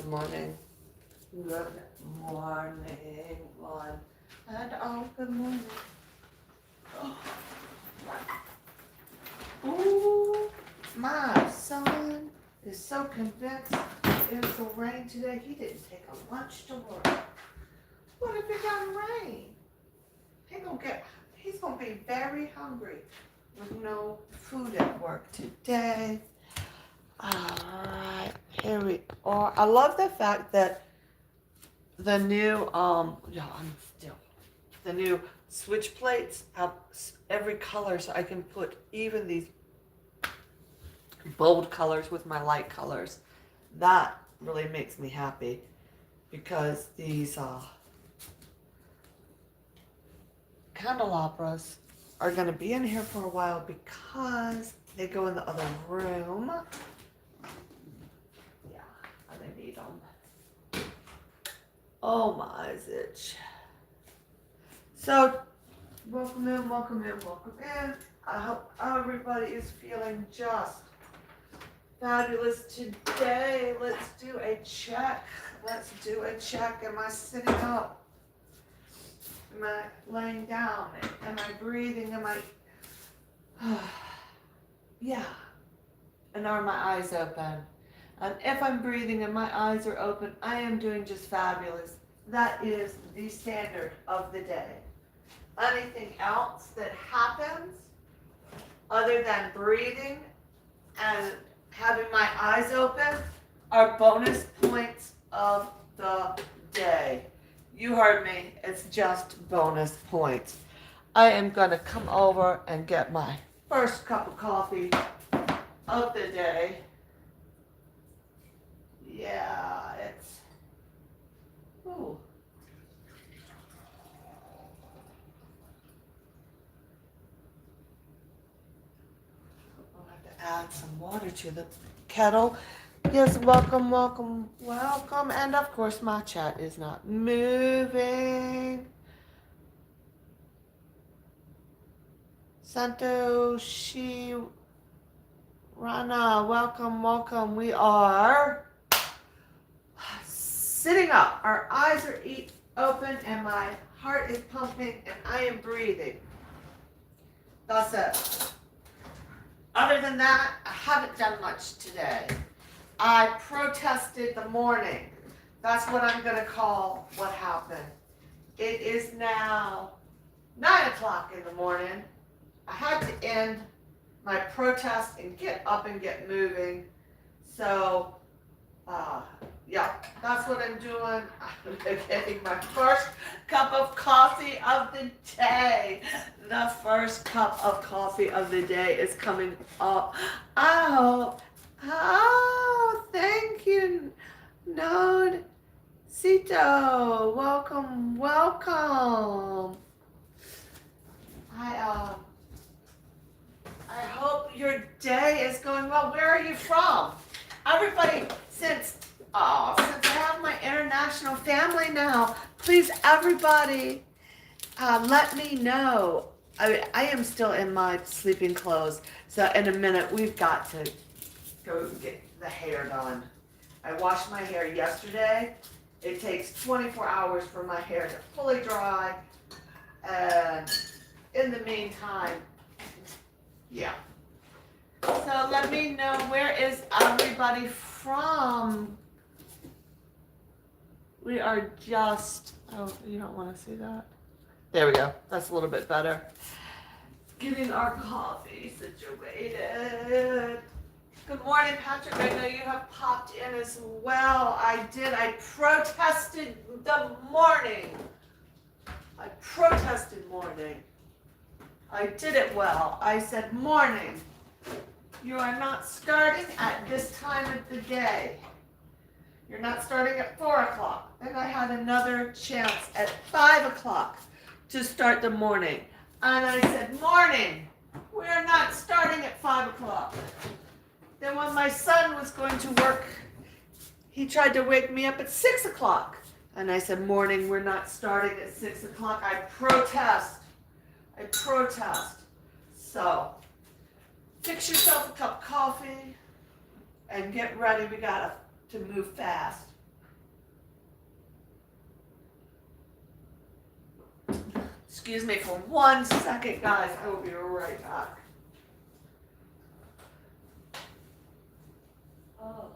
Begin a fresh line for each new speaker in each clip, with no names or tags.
Good morning. Good morning, one and all. Good morning. Oh. Ooh, my son is so convinced it will rain today. He didn't take a lunch to work. What if it doesn't rain? He's gonna be very hungry with no food at work today. Alright, here we are. I love the fact that the new the new switch plates have every color, so I can put even these bold colors with my light colors. That really makes me happy because these candelabras are going to be in here for a while because they go in the other room. Yeah, I need them. Oh, my eyes itch. So, welcome in, welcome in, welcome in. I hope everybody is feeling just fabulous today. Let's do a check. Let's do a check. Am I sitting up? Am I laying down? Am I breathing? Am I... Yeah. And are my eyes open? And if I'm breathing and my eyes are open, I am doing just fabulous. That is the standard of the day. Anything else that happens other than breathing and having my eyes open are bonus points of the day. You heard me. It's just bonus points. I am going to come over and get my first cup of coffee of the day. Yeah, it's... Ooh. I'll have to add some water to the kettle. Yes, welcome, welcome, welcome. And of course, my chat is not moving. Santoshi Rana, welcome, welcome. We are sitting up. Our eyes are open and my heart is pumping and I am breathing. That's it. Other than that, I haven't done much today. I protested the morning. That's what I'm going to call what happened. It is now 9 o'clock in the morning. I had to end my protest and get up and get moving. So, yeah, that's what I'm doing. I'm getting my first cup of coffee of the day. The first cup of coffee of the day is coming up. Oh, thank you, Node Cito. Welcome, welcome. I hope your day is going well. Where are you from? Everybody, since I have my international family now, please, everybody, let me know. I am still in my sleeping clothes, so in a minute we've got to go get the hair done. I washed my hair yesterday. It takes 24 hours for my hair to fully dry, and in the meantime, yeah. So let me know, where is everybody from? We are just, oh, you don't want to see that? There we go. That's a little bit better. Getting our coffee situated. Good morning, Patrick. I know you have popped in as well. I did. I protested the morning. I protested morning. I did it well. I said, morning, you are not starting at this time of the day. You're not starting at 4 o'clock. Then I had another chance at 5 o'clock to start the morning. And I said, morning, we are not starting at 5 o'clock. Then when my son was going to work, he tried to wake me up at 6 o'clock. And I said, morning, we're not starting at 6 o'clock. I protest. I protest. So, fix yourself a cup of coffee and get ready. We got to move fast. Excuse me for 1 second, guys. I will be right back. Oh.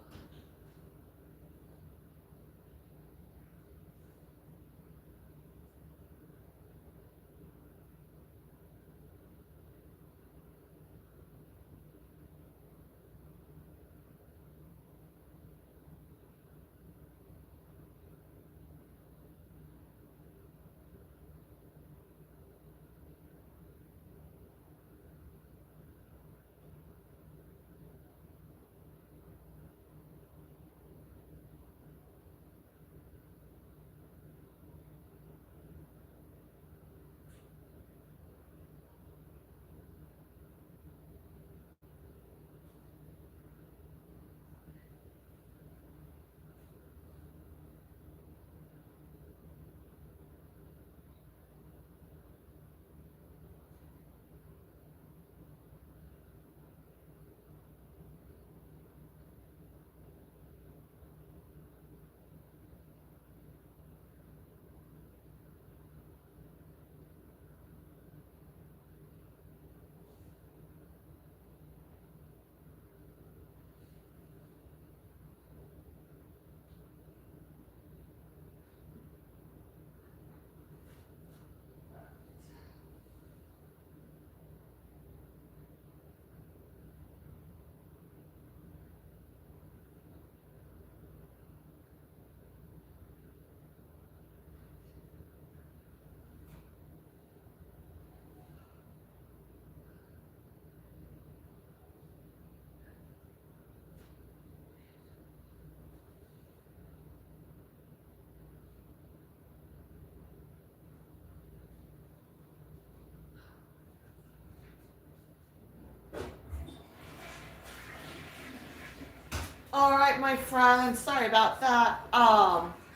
All right, my friends. Sorry about that.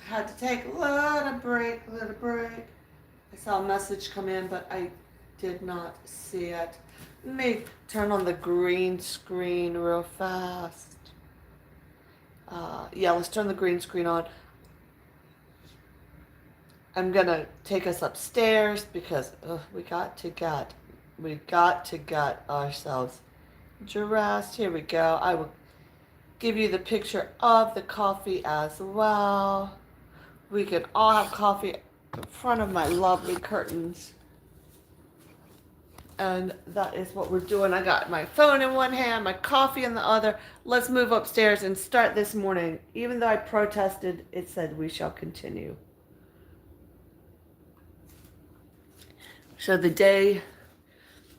Had to take a little break. I saw a message come in, but I did not see it. Let me turn on the green screen real fast. Yeah, let's turn the green screen on. I'm gonna take us upstairs because we got to get ourselves dressed. Here we go. I will give you the picture of the coffee as well. We can all have coffee in front of my lovely curtains. And that is what we're doing. I got my phone in one hand, my coffee in the other. Let's move upstairs and start this morning. Even though I protested, it said we shall continue. So the day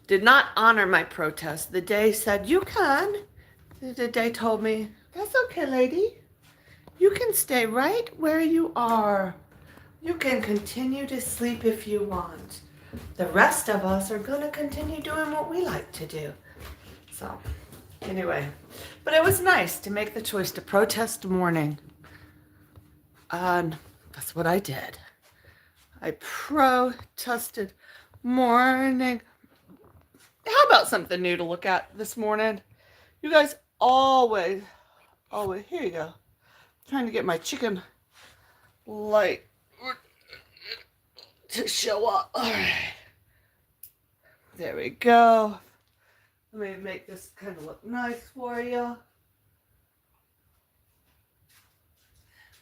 did not honor my protest. The day said, you can. The day told me, that's okay, lady. You can stay right where you are. You can continue to sleep if you want. The rest of us are going to continue doing what we like to do. So, anyway. But it was nice to make the choice to protest morning. And that's what I did. I protested morning. How about something new to look at this morning? You guys always, here you go. Trying to get my chicken light to show up. All right. There we go. Let me make this kind of look nice for you.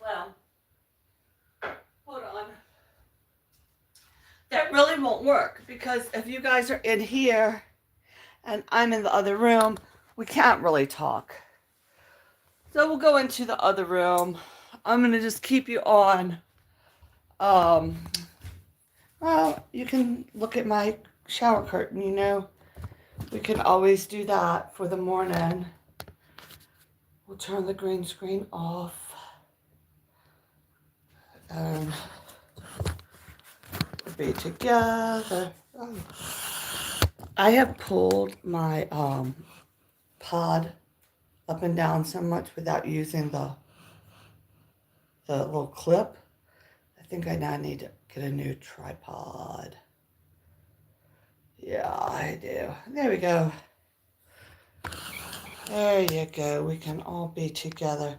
Well, hold on. That really won't work because if you guys are in here and I'm in the other room, we can't really talk. So we'll go into the other room. I'm going to just keep you on. Well, you can look at my shower curtain, you know. We can always do that for the morning. We'll turn the green screen off. And we'll be together. I have pulled my pod up and down so much without using the little clip. I think I now need to get a new tripod. Yeah, I do. There we go. There you go. We can all be together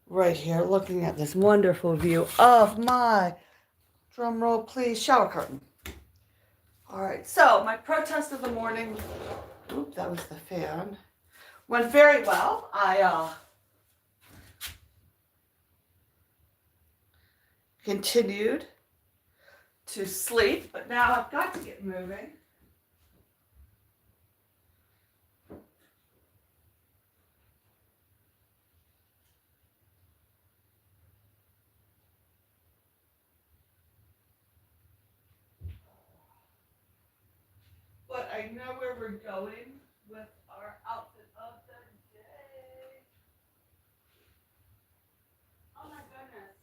right here looking at this wonderful view of my, drum roll please, shower curtain. All right, so my protest of the morning, oop, that was the fan, went very well. I continued to sleep, but now I've got to get moving. But I know where we're going with our outfit of the day. Oh my goodness.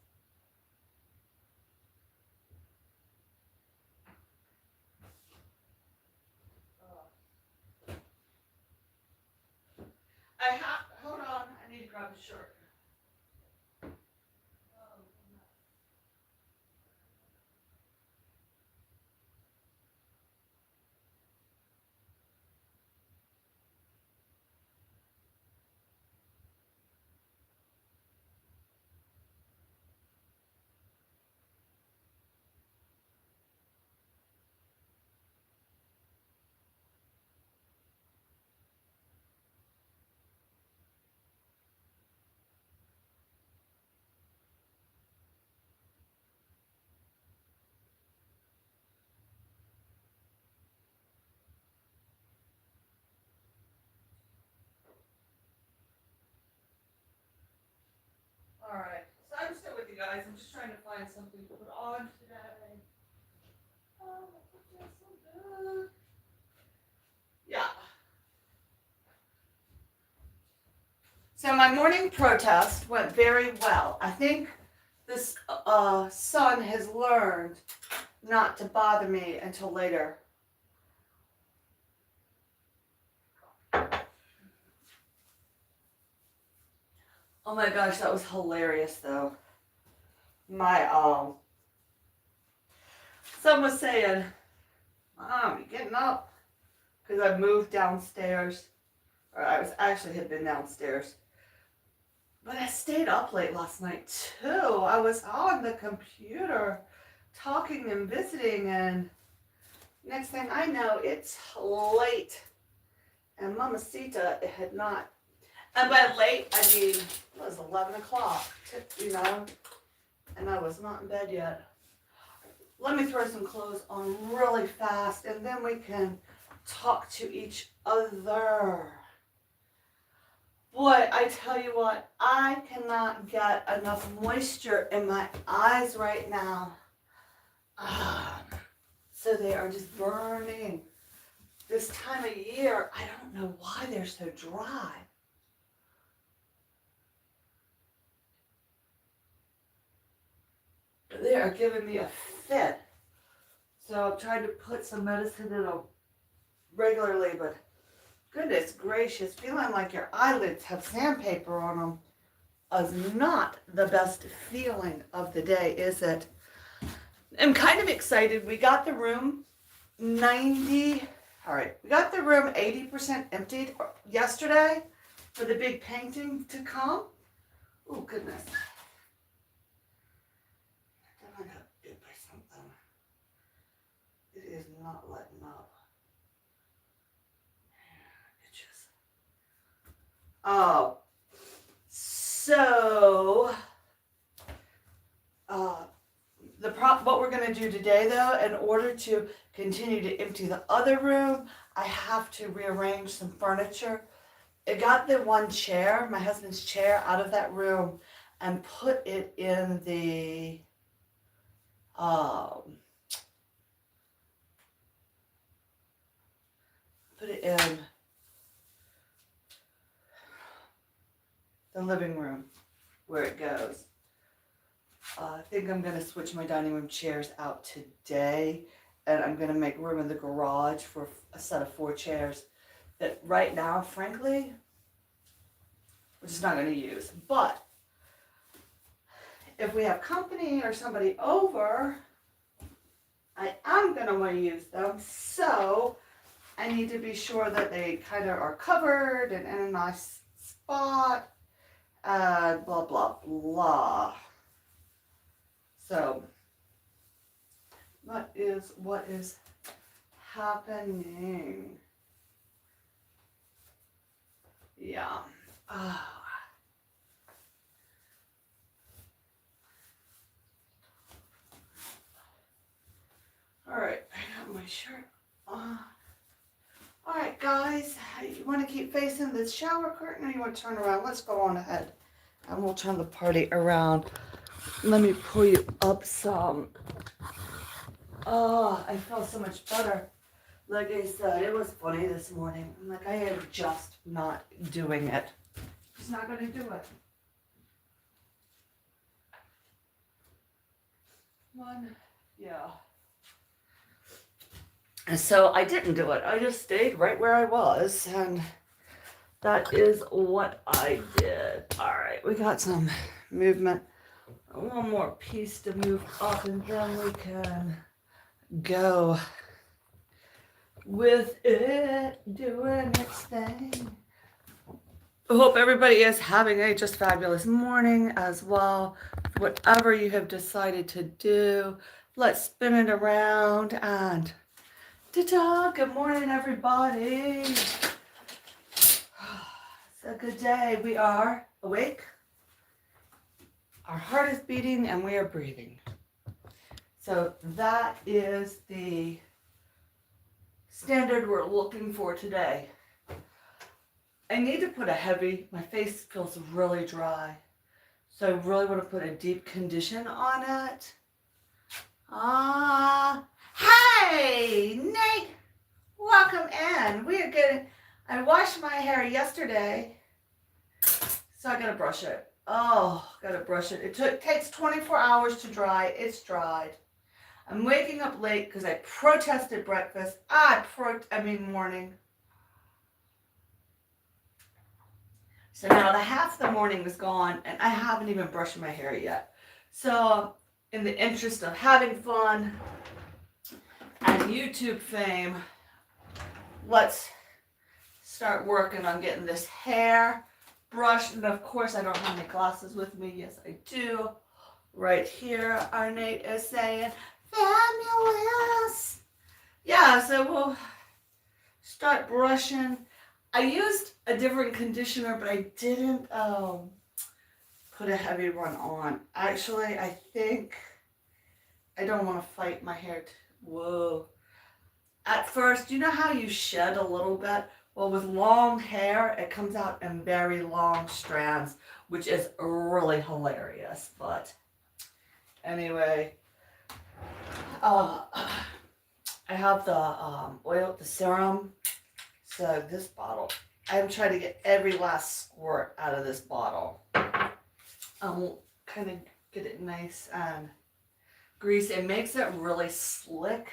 Hold on, I need to grab a shirt. All right, so I'm still with you guys. I'm just trying to find something to put on today. Oh, that's so good. Yeah. So my morning protest went very well. I think this sun has learned not to bother me until later. Oh my gosh, that was hilarious though. My son was saying, "Mom, you getting up?" Because I moved downstairs, or I was actually had been downstairs. But I stayed up late last night too. I was on the computer talking and visiting, and next thing I know, it's late. And Mamacita had not, and by late, I mean, it was 11 o'clock, you know, and I was not in bed yet. Let me throw some clothes on really fast, and then we can talk to each other. Boy, I tell you what, I cannot get enough moisture in my eyes right now. So they are just burning. This time of year, I don't know why they're so dry. They are giving me a fit. So I'm trying to put some medicine in them regularly, but goodness gracious, feeling like your eyelids have sandpaper on them is not the best feeling of the day, is it? I'm kind of excited. We got the room 80% emptied yesterday for the big painting to come. Oh, goodness. I got bit by something. It is not letting up. Itches. Oh. So, what we're going to do today, though, in order to continue to empty the other room, I have to rearrange some furniture. I got the one chair, my husband's chair, out of that room and put it in the living room where it goes. I think I'm going to switch my dining room chairs out today, and I'm going to make room in the garage for a set of 4 chairs that right now, frankly, we're just not going to use. But if we have company or somebody over, I am going to want to use them. So I need to be sure that they kind of are covered and in a nice spot, blah, blah, blah. So that is what is happening? Yeah. Oh. All right, I got my shirt on. All right, guys, you want to keep facing this shower curtain or you want to turn around? Let's go on ahead and we'll turn the party around. Let me pull you up some. Oh, I feel so much better. Like I said, it was funny this morning. I'm like, I am just not doing it. Just not going to do it. One, yeah. And so I didn't do it. I just stayed right where I was, and that is what I did. All right, we got some movement. One more piece to move up, and then we can go with it, doing its thing. I hope everybody is having a just fabulous morning as well. Whatever you have decided to do, let's spin it around and ta-ta! Good morning, everybody. It's a good day. We are awake. Our heart is beating and we are breathing. So that is the standard we're looking for today. I need to put my face feels really dry. So I really want to put a deep condition on it. Hey, Nate, welcome in. I washed my hair yesterday, so I gotta brush it. Oh, gotta brush it. It takes 24 hours to dry. It's dried. I'm waking up late because I protested breakfast. Morning. So now the half the morning is gone, and I haven't even brushed my hair yet. So in the interest of having fun and YouTube fame, let's start working on getting this hair brushed. And of course, I don't have any glasses with me. Yes, I do. Right here, our Nate is saying, fabulous. Yeah, so we'll start brushing. I used a different conditioner, but I didn't put a heavy one on. Actually, I think I don't want to fight my hair. Whoa. At first, you know how you shed a little bit? Well, with long hair, it comes out in very long strands, which is really hilarious. But anyway, I have the oil, the serum. So this bottle, I'm trying to get every last squirt out of this bottle. Kind of get it nice and greasy. It makes it really slick.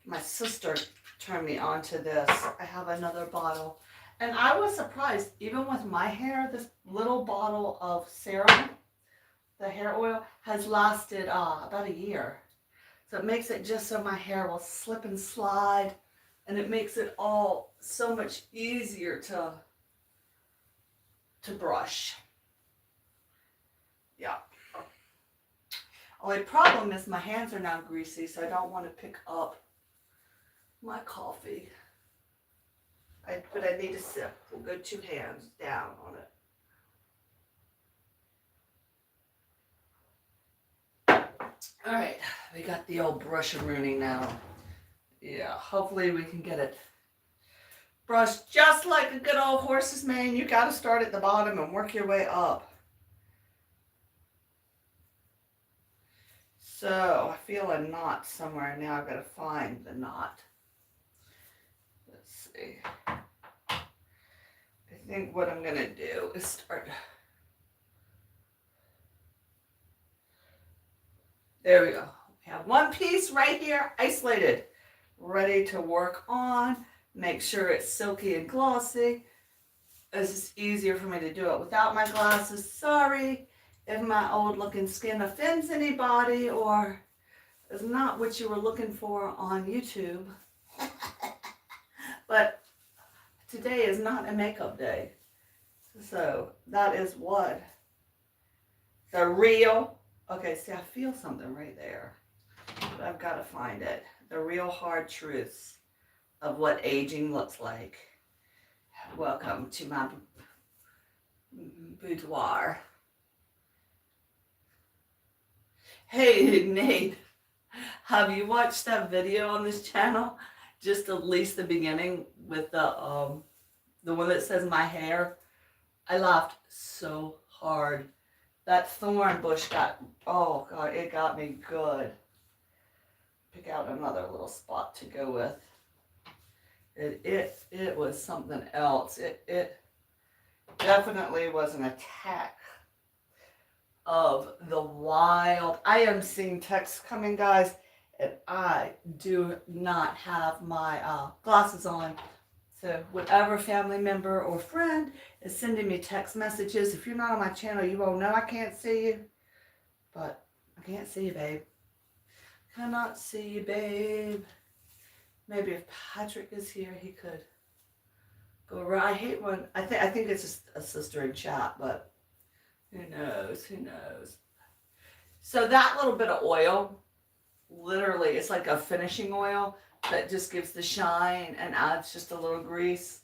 My sister turned me on to this. I have another bottle. And I was surprised, even with my hair, this little bottle of serum, the hair oil, has lasted about a year. So it makes it just so my hair will slip and slide, and it makes it all so much easier to brush. Yeah. Only problem is my hands are now greasy, so I don't want to pick up my coffee. But I need a sip. We'll go 2 hands down on it. All right, we got the old brush-a-rooney now. Yeah, hopefully we can get it brushed just like a good old horse's mane. You got to start at the bottom and work your way up. So I feel a knot somewhere. Now I've got to find the knot. Let's see. I think what I'm going to do is start. There we go. We have one piece right here, isolated, ready to work on. Make sure it's silky and glossy. It's just easier for me to do it without my glasses. Sorry if my old looking skin offends anybody or is not what you were looking for on YouTube. But today is not a makeup day. So that is what the real Okay, see, I feel something right there. But I've got to find it. The real hard truths of what aging looks like. Welcome to my boudoir. Hey, Nate, have you watched that video on this channel? Just at least the beginning with the one that says my hair. I laughed so hard. That thorn bush got, oh God, it got me good. Pick out another little spot to go with. It was something else. It definitely was an attack of the wild. I am seeing texts coming, guys, and I do not have my glasses on. So whatever family member or friend is sending me text messages, if you're not on my channel, you won't know I can't see you. But I can't see you, babe. Cannot see you, babe. Maybe if Patrick is here, he could go around. I hate when, I think it's just a sister in chat, but who knows, who knows. So that little bit of oil, literally, it's like a finishing oil that just gives the shine and adds just a little grease.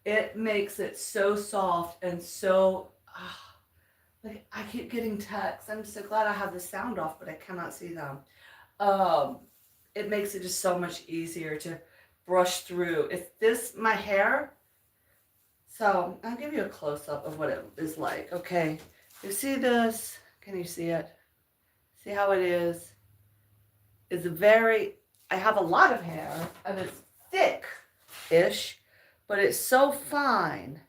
It makes it so soft and so, like I keep getting texts. I'm so glad I have the sound off, but I cannot see them. It makes it just so much easier to brush through. If this, my hair, so I'll give you a close-up of what it is like, okay? You see this? Can you see it? See how it is? It's very, I have a lot of hair, and it's thick-ish, but it's so fine.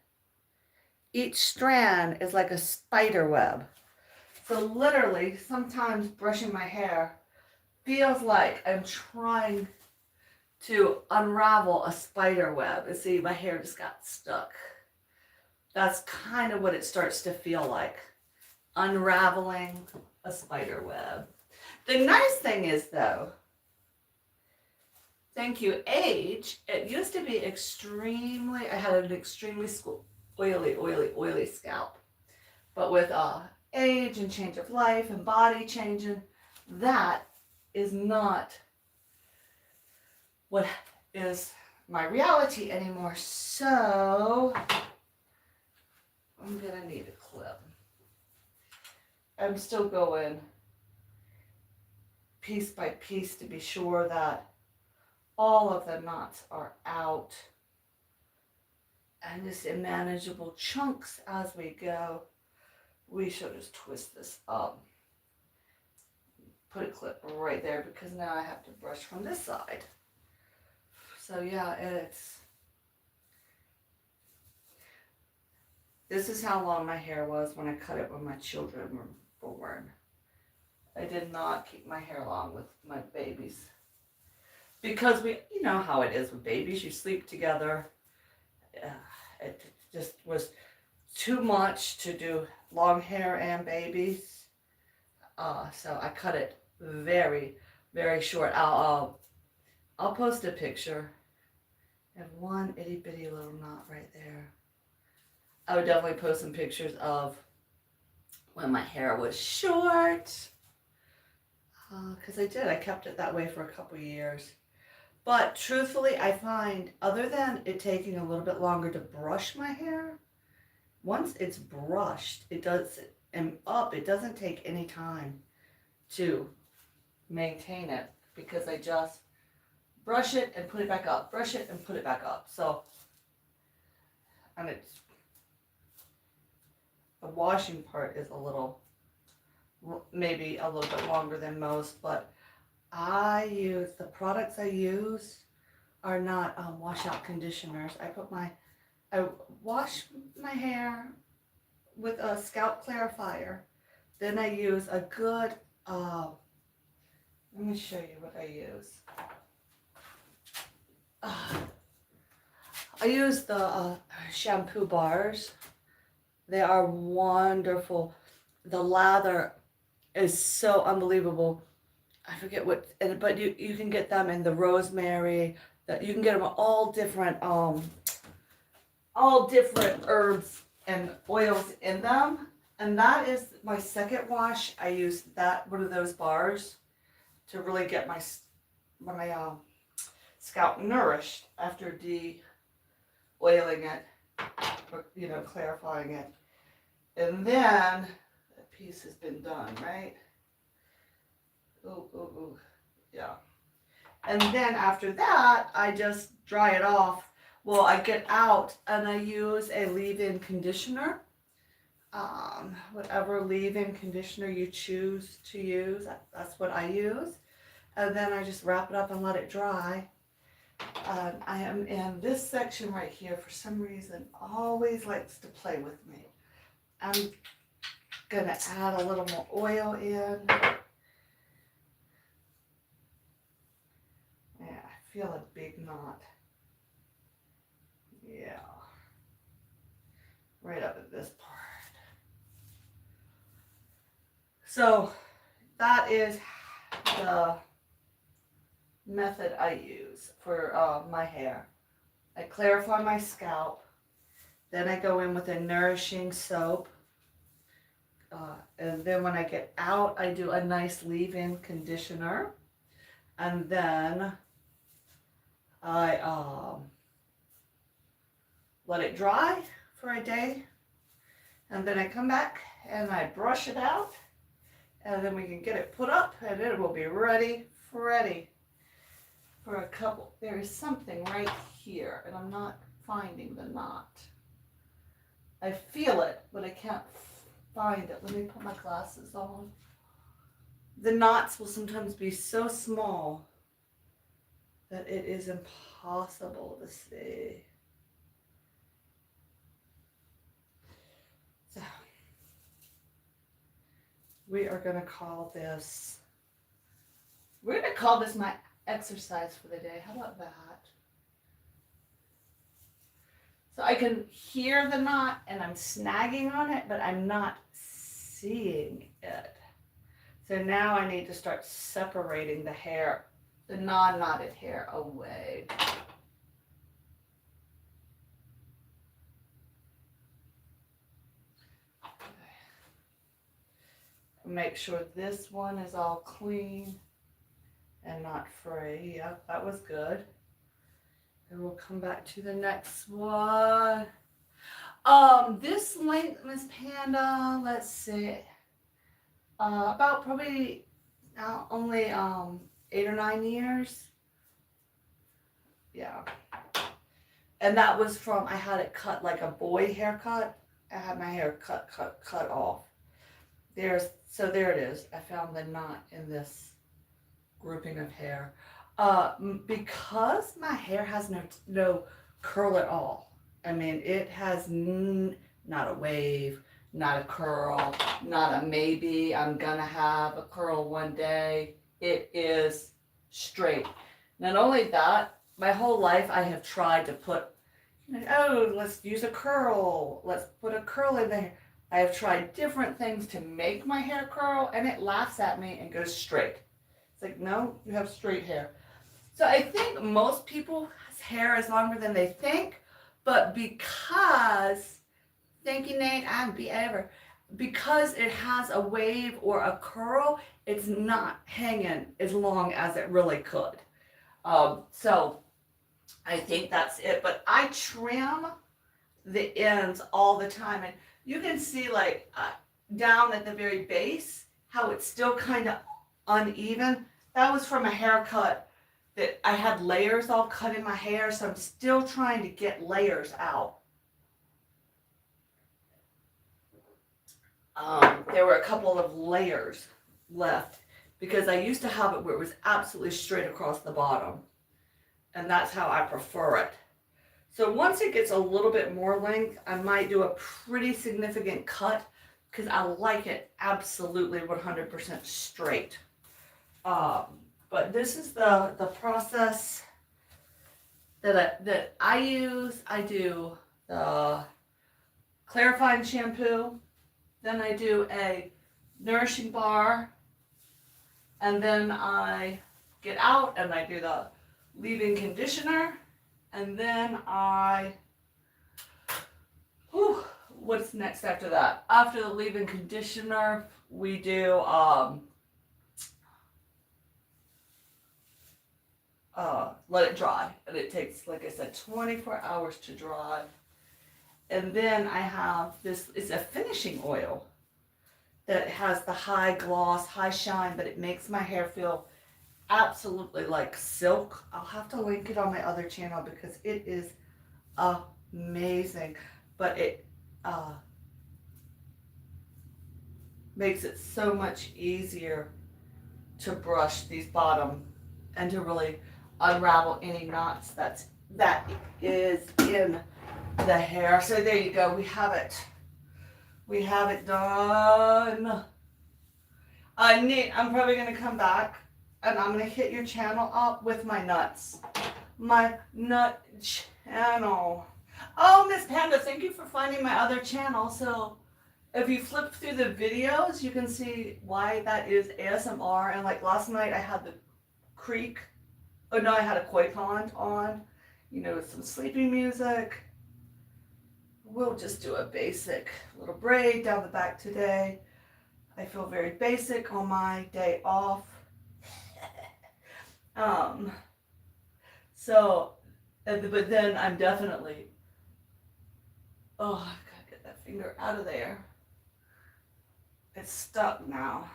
Each strand is like a spider web. So literally, sometimes brushing my hair feels like I'm trying to unravel a spider web. And see, my hair just got stuck. That's kind of what it starts to feel like. Unraveling a spider web. The nice thing is, though, thank you, age, it used to be extremely, I had an extremely oily scalp. But with age and change of life and body changing, that is not what is my reality anymore. So I'm gonna need a clip. I'm still going piece by piece to be sure that all of the knots are out and just in manageable chunks as we go. We shall just twist this up. Put a clip right there because now I have to brush from this side. So yeah, this is how long my hair was when I cut it when my children were born. I did not keep my hair long with my babies. Because you know how it is with babies, you sleep together. It just was too much to do long hair and babies. So I cut it very, very short. I'll post a picture. I have one itty bitty little knot right there. I would definitely post some pictures of when my hair was short. Because I kept it that way for a couple years. But truthfully, I find other than it taking a little bit longer to brush my hair, once it's brushed, it doesn't take any time to maintain it because I just brush it and put it back up, brush it and put it back up. So, and it's, the washing part is maybe a little bit longer than most, but the products I use are not washout conditioners. I wash my hair with a scalp clarifier. Then I use a good, let me show you what I use. I use the shampoo bars. They are wonderful. The lather is so unbelievable. I forget but you can get them in the rosemary. You can get them all different herbs and oils in them. And that is my second wash. I use that, one of those bars, to really get my scalp nourished after de-oiling it, or, clarifying it. And then that piece has been done, right? Ooh, yeah. And then after that, I just dry it off. Well, I get out and I use a leave-in conditioner. Whatever leave-in conditioner you choose to use, that's what I use. And then I just wrap it up and let it dry. I am in this section right here, for some reason, always likes to play with me. I'm gonna add a little more oil in. Yeah, I feel a big knot. Yeah. Right up at this part. So that is the method I use for my hair. I clarify my scalp. Then I go in with a nourishing soap. And then when I get out, I do a nice leave-in conditioner. And then I let it dry for a day. And then I come back and I brush it out. And then we can get it put up and it will be ready for a couple. There is something right here and I'm not finding the knot. I feel it, but I can't find it. Let me put my glasses on. The knots will sometimes be so small that it is impossible to see. So we are going to call this, we're going to call this my exercise for the day. How about that? So I can hear the knot and I'm snagging on it, but I'm not seeing it. So now I need to start separating the hair, the non-knotted hair, away. Make sure this one is all clean and not free. Yep, that was good. And we'll come back to the next one. This length, Miss Panda, let's see. About probably only 8 or 9 years. Yeah. And that was from, I had it cut like a boy haircut. I had my hair cut off. So there it is. I found the knot in this grouping of hair. Because my hair has no curl at all. I mean, it has not a wave, not a curl, not a maybe I'm gonna have a curl one day. It is straight. Not only that, my whole life I have tried to put, oh, let's use a curl. Let's put a curl in there. I have tried different things to make my hair curl and it laughs at me and goes straight. It's like, no, you have straight hair. So I think most people's hair is longer than they think, but because, thank you Nate, because it has a wave or a curl, it's not hanging as long as it really could. So I think that's it, but I trim the ends all the time, and you can see like down at the very base how it's still kind of uneven. That was from a haircut that I had layers all cut in my hair, so I'm still trying to get layers out. There were a couple of layers left because I used to have it where it was absolutely straight across the bottom, and that's how I prefer it. So once it gets a little bit more length, I might do a pretty significant cut because I like it absolutely 100% straight. But this is the process that I use. I do the clarifying shampoo, then I do a nourishing bar, and then I get out and I do the leave-in conditioner, and then I what's next after that? After the leave-in conditioner, we do let it dry, and it takes, like I said, 24 hours to dry. And then I have this, it's a finishing oil that has the high gloss, high shine, but it makes my hair feel absolutely like silk. I'll have to link it on my other channel because it is amazing, but it makes it so much easier to brush these bottom and to really unravel any knots that is in the hair. So there you go, we have it done. I'm probably gonna come back and I'm gonna hit your channel up with my nuts, my nut channel. Oh, Miss Panda, thank you for finding my other channel. So if you flip through the videos, you can see why that is ASMR. And like last night I had the creek, oh no, I had a koi pond on, you know, some sleeping music. We'll just do a basic little braid down the back today. I feel very basic on my day off. But then I'm definitely, oh, I gotta get that finger out of there. It's stuck now.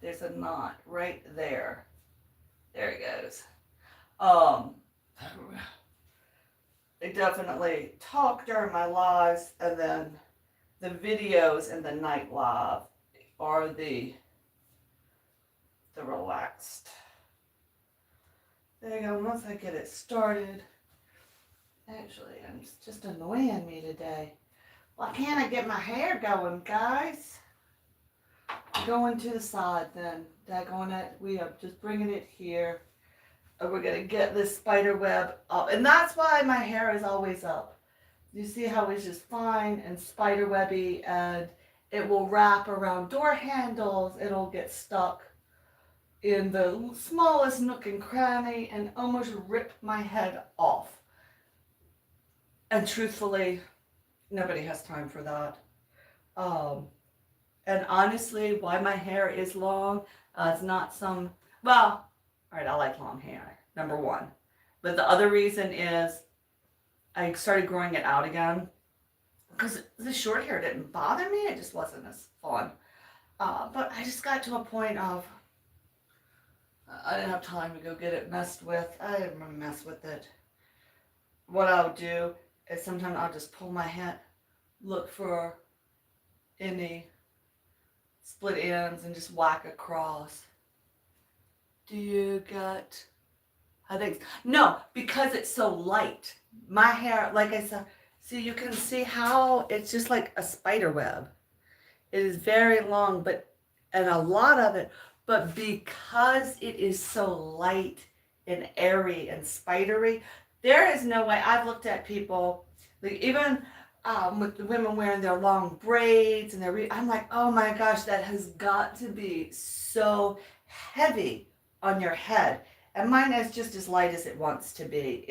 There's a knot right there. There it goes. I definitely talk during my lives, and then the videos and the night live are the relaxed. There you go. Once I get it started, actually, it's just annoying me today. Why can't I get my hair going, guys? Going to the side then. Daggone it. We are just bringing it here. And we're going to get this spider web up. And that's why my hair is always up. You see how it's just fine and spider webby, and it will wrap around door handles. It'll get stuck in the smallest nook and cranny and almost rip my head off. And truthfully, nobody has time for that. And honestly, why my hair is long, it's not some, well, all right, I like long hair, number one. But the other reason is I started growing it out again because the short hair didn't bother me. It just wasn't as fun. But I just got to a point of, I didn't have time to go get it messed with. I didn't want to mess with it. What I'll do is sometimes I'll just pull my head, look for any split ends and just whack across. Do you get, I think, no, because it's so light. My hair, like I said, see, you can see how it's just like a spider web. It is very long, and a lot of it, but because it is so light and airy and spidery, there is no way. I've looked at people, like even with the women wearing their long braids and I'm like, oh my gosh, that has got to be so heavy on your head. And mine is just as light as it wants to be.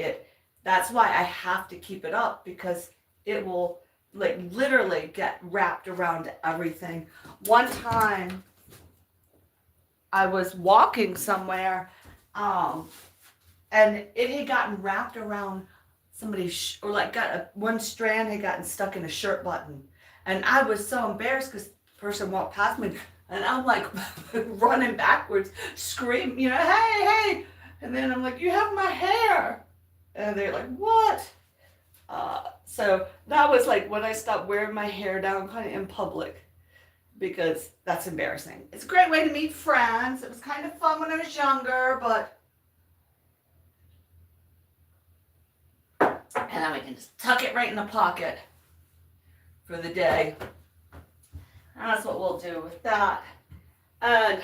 That's why I have to keep it up, because it will like literally get wrapped around everything. One time I was walking somewhere, and it had gotten wrapped around somebody's, or like one strand had gotten stuck in a shirt button. And I was so embarrassed because the person walked past me, and I'm like running backwards, screaming, you know, hey, hey. And then I'm like, you have my hair. And they're like, what? So that was like when I stopped wearing my hair down kind of in public, because that's embarrassing. It's a great way to meet friends. It was kind of fun when I was younger, but. And then we can just tuck it right in the pocket for the day. And that's what we'll do with that. And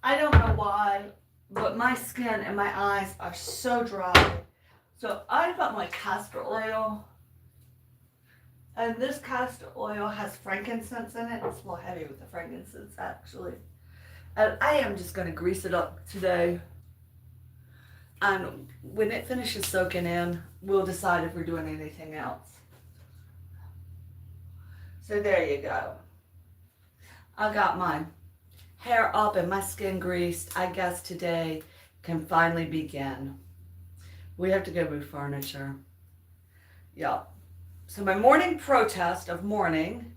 I don't know why, but my skin and my eyes are so dry. So I've got my castor oil. And this castor oil has frankincense in it. It's a little heavy with the frankincense, actually. And I am just going to grease it up today. And when it finishes soaking in, we'll decide if we're doing anything else. So there you go. I got my hair up and my skin greased. I guess today can finally begin. We have to go move furniture. Yep. So my morning protest of mourning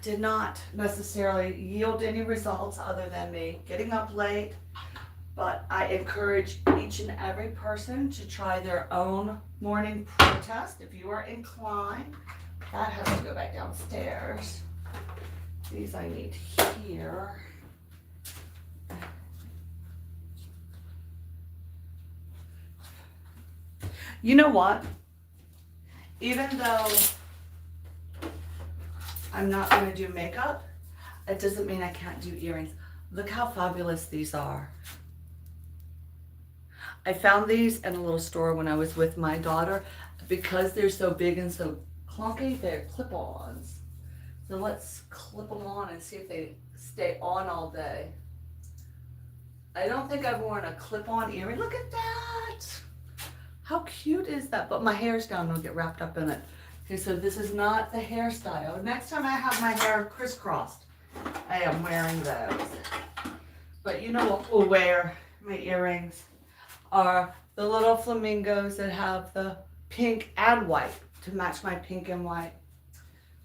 did not necessarily yield any results other than me getting up late. But I encourage each and every person to try their own morning protest if you are inclined. That has to go back downstairs. These I need here. You know what? Even though I'm not going to do makeup, it doesn't mean I can't do earrings. Look how fabulous these are. I found these in a little store when I was with my daughter. Because they're so big and so clunky, they're clip-ons. So let's clip them on and see if they stay on all day. I don't think I've worn a clip-on earring. Look at that! How cute is that? But my hair's down, it'll get wrapped up in it. Okay, so this is not the hairstyle. Next time I have my hair crisscrossed, I am wearing those. But you know what we'll wear, my earrings, are the little flamingos that have the pink and white to match my pink and white.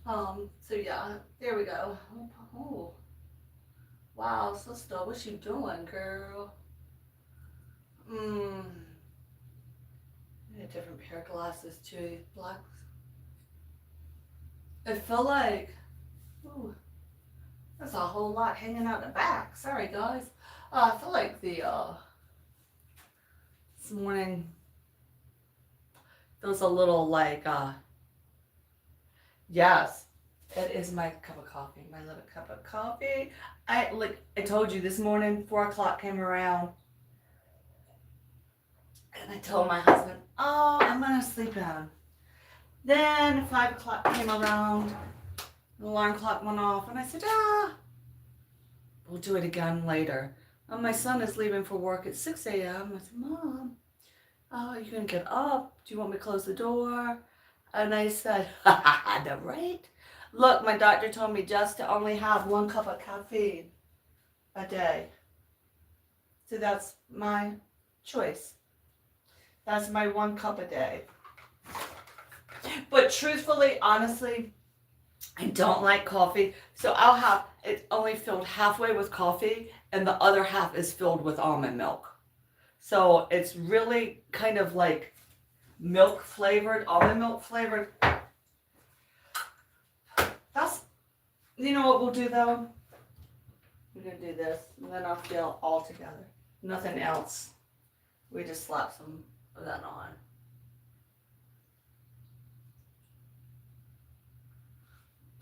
So yeah, there we go. Oh, wow, sister, what you doing, girl? I need a different pair of glasses too, blacks. I feel like, ooh, that's a whole lot hanging out the back. Sorry, guys. I feel like this morning feels a little like, yes, it is my cup of coffee, my little cup of coffee. I told you this morning, 4 o'clock came around, and I told my husband, oh, I'm gonna sleep in. Then 5 o'clock came around, the alarm clock went off, and I said, we'll do it again later. And my son is leaving for work at 6 a.m. I said, Mom, you gonna get up? Do you want me to close the door? And I said, no, right? Look, my doctor told me just to only have 1 cup of caffeine a day. So that's my choice. That's my 1 cup a day. But truthfully, honestly, I don't like coffee. So I'll have it only filled halfway with coffee and the other half is filled with almond milk. So it's really kind of like milk flavored, almond milk flavored. That's, you know what we'll do though? We're going to do this and then I'll fill all together. Nothing else. We just slap some of that on.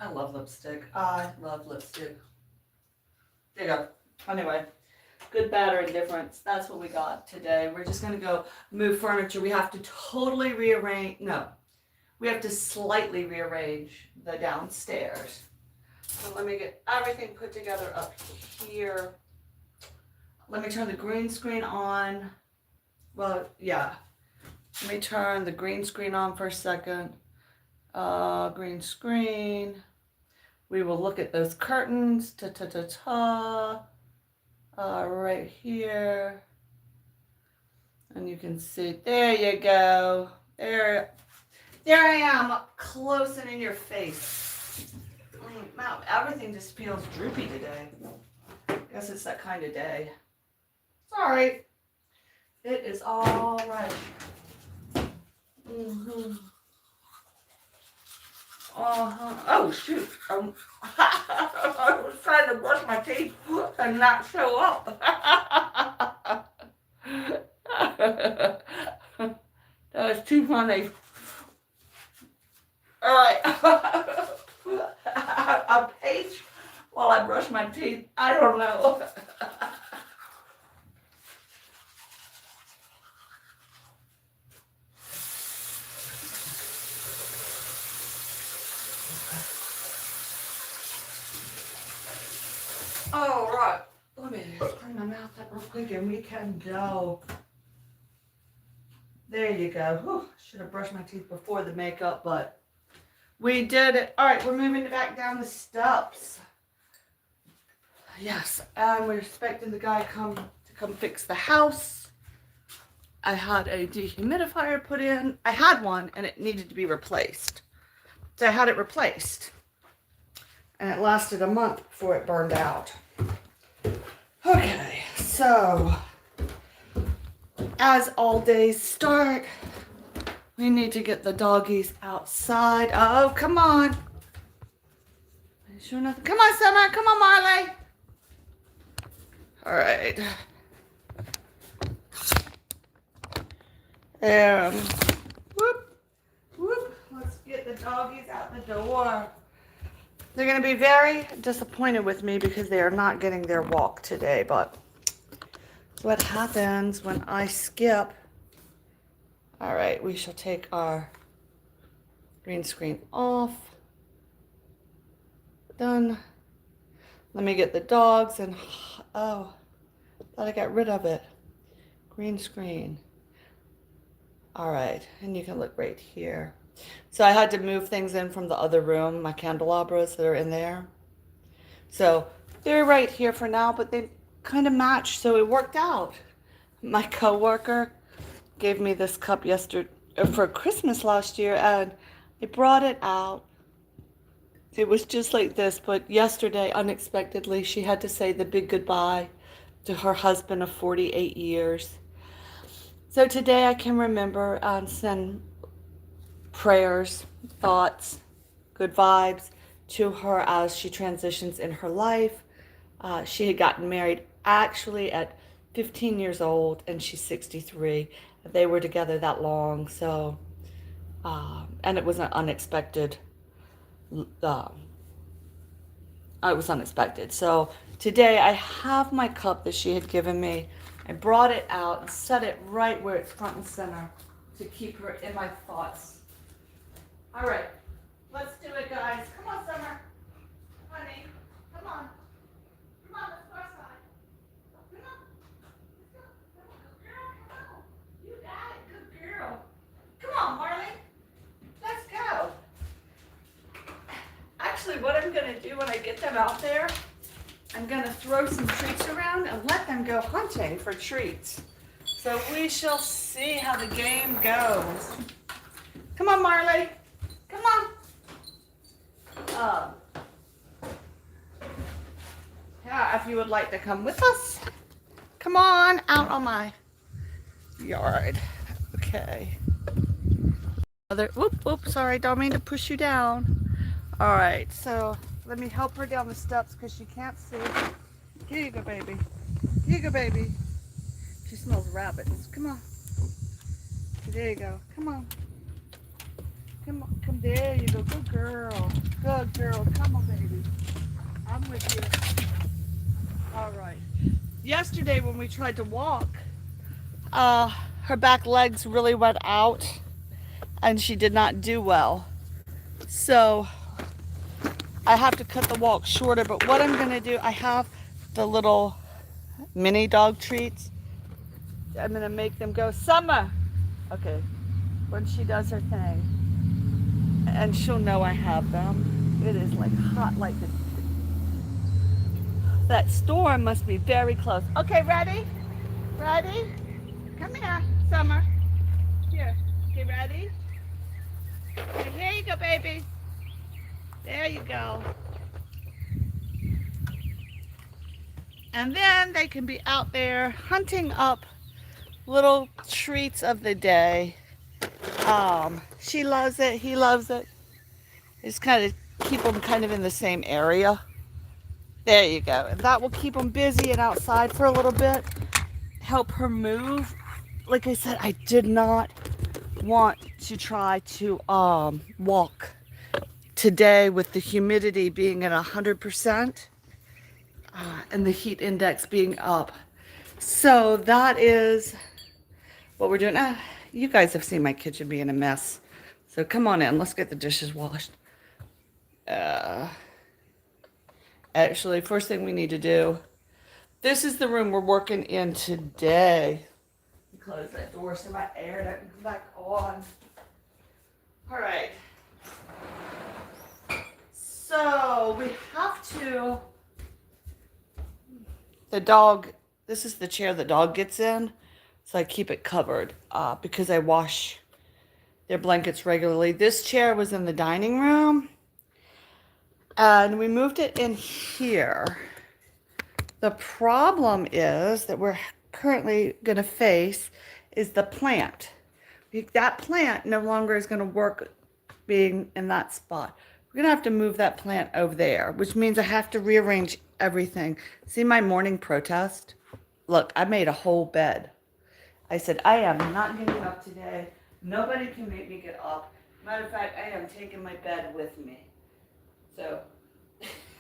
I love lipstick. I love lipstick. There you go. Anyway, good, bad, or indifference. That's what we got today. We're just going to go move furniture. We have to totally rearrange. No, we have to slightly rearrange the downstairs. So let me get everything put together up here. Let me turn the green screen on. Well, yeah. Let me turn the green screen on for a second. Green screen. We will look at those curtains. Right here. And you can see, there you go. There I am, up close and in your face. Wow, everything just feels droopy today. Guess it's that kind of day. Sorry. It is all right. Oh, shoot. I was trying to brush my teeth and not show up. That was too funny. All right. A page while I brush my teeth. I don't know. All right, let me clean my mouth up real quick and we can go. There you go. Whew. Should have brushed my teeth before the makeup, but We did it. All right, we're moving back down the steps. Yes, and we're expecting the guy to come fix the house. I had a dehumidifier put in. I had one and it needed to be replaced. So I had it replaced. And it lasted a month before it burned out. Okay, so as all days start, we need to get the doggies outside. Oh, come on. Sure enough. Come on, Summer. Come on, Marley. All right. And whoop, whoop. Let's get the doggies out the door. They're going to be very disappointed with me because they are not getting their walk today. But what happens when I skip? All right, we shall take our green screen off. Done. Let me get the dogs and, oh, thought I got rid of it. Green screen. All right, and you can look right here. So I had to move things in from the other room, my candelabras that are in there. So they're right here for now, but they kind of match, so it worked out. My coworker gave me this cup yesterday for Christmas last year, and I brought it out. It was just like this, but yesterday, unexpectedly, she had to say the big goodbye to her husband of 48 years. So today I can remember and send prayers, thoughts, good vibes to her as she transitions in her life. She had gotten married actually at 15 years old, and she's 63. They were together that long, so, and it was an unexpected. It was unexpected. So today I have my cup that she had given me. I brought it out and set it right where it's front and center to keep her in my thoughts. All right, let's do it, guys. Come on, Summer. Honey, come on. Come on, let's go outside. Come on. Let's go. Come on, good girl. Come on. You got it, good girl. Come on, Marley. Let's go. Actually, what I'm going to do when I get them out there, I'm going to throw some treats around and let them go hunting for treats. So we shall see how the game goes. Come on, Marley. Come on. Yeah, if you would like to come with us, come on out on my yard. Okay. Whoop, sorry, don't mean to push you down. All right, so let me help her down the steps because she can't see. Here you go, baby. Here you go, baby. She smells rabbits. Come on. There you go. Come on. Come on. Come there you go. Good girl. Good girl. Come on, baby. I'm with you. All right. Yesterday when we tried to walk, her back legs really went out and she did not do well. So I have to cut the walk shorter, but what I'm going to do, I have the little mini dog treats. I'm going to make them go, Summer. Okay, when she does her thing. And she'll know I have them. It is like hot like the... That storm must be very close. Okay, ready? Ready? Come here, Summer. Here. Okay, ready? Okay, here you go, baby. There you go. And then they can be out there hunting up little treats of the day. She loves it. He loves it. Just kind of keep them kind of in the same area. There you go. And that will keep them busy and outside for a little bit. Help her move. Like I said, I did not want to try to walk today with the humidity being at 100% and the heat index being up. So that is what we're doing. You guys have seen my kitchen being a mess. So come on in. Let's get the dishes washed. Actually, first thing we need to do, this is the room we're working in today. Close that door so my air doesn't come back on. All right. So we have to, the dog, this is the chair the dog gets in. So I keep it covered because I wash their blankets regularly. This chair was in the dining room and we moved it in here. The problem is that we're currently going to face is the plant. That plant no longer is going to work being in that spot. We're going to have to move that plant over there, which means I have to rearrange everything. See my morning protest? Look, I made a whole bed. I said, I am not getting up today. Nobody can make me get up. Matter of fact, I am taking my bed with me. So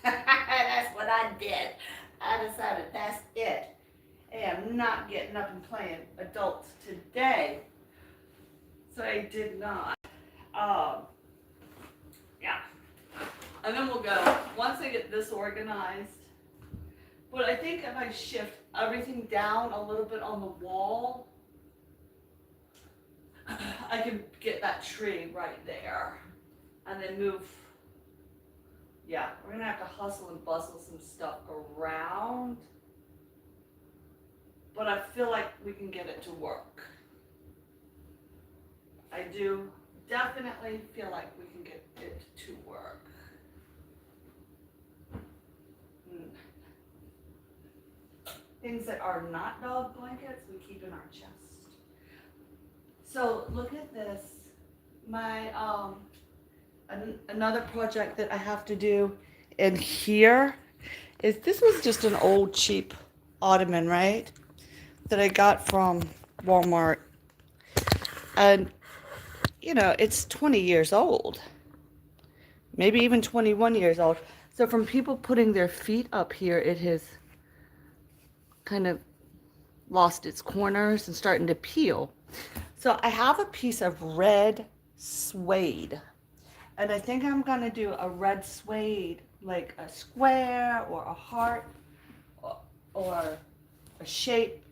that's what I did. I decided that's it. I am not getting up and playing adults today. So I did not. Yeah. And then we'll go, once I get this organized. But I think if I shift everything down a little bit on the wall, I can get that tree right there. And then move. Yeah, we're going to have to hustle and bustle some stuff around. But I feel like we can get it to work. I do definitely feel like we can get it to work. Things that are not dog blankets, we keep in our chest. So look at this. My another project that I have to do in here is, this was just an old cheap ottoman, right? That I got from Walmart. And you know, it's 20 years old. Maybe even 21 years old. So from people putting their feet up here, it has kind of lost its corners and starting to peel. So I have a piece of red suede. And I think I'm going to do a red suede, like a square or a heart or a shape,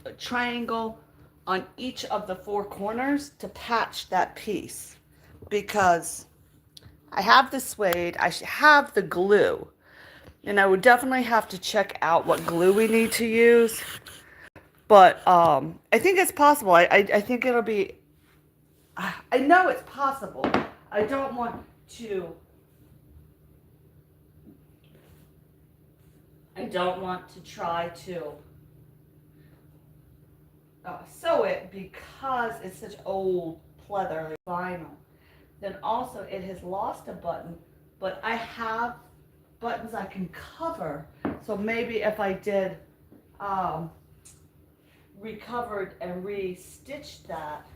a triangle on each of the four corners to patch that piece. Because I have the suede, I have the glue. And I would definitely have to check out what glue we need to use. But I think it's possible. I think it'll be, I know it's possible. I don't want to try to sew it because it's such old pleather vinyl. Then also it has lost a button, but I have buttons I can cover. So maybe if I did recovered and re-stitched that,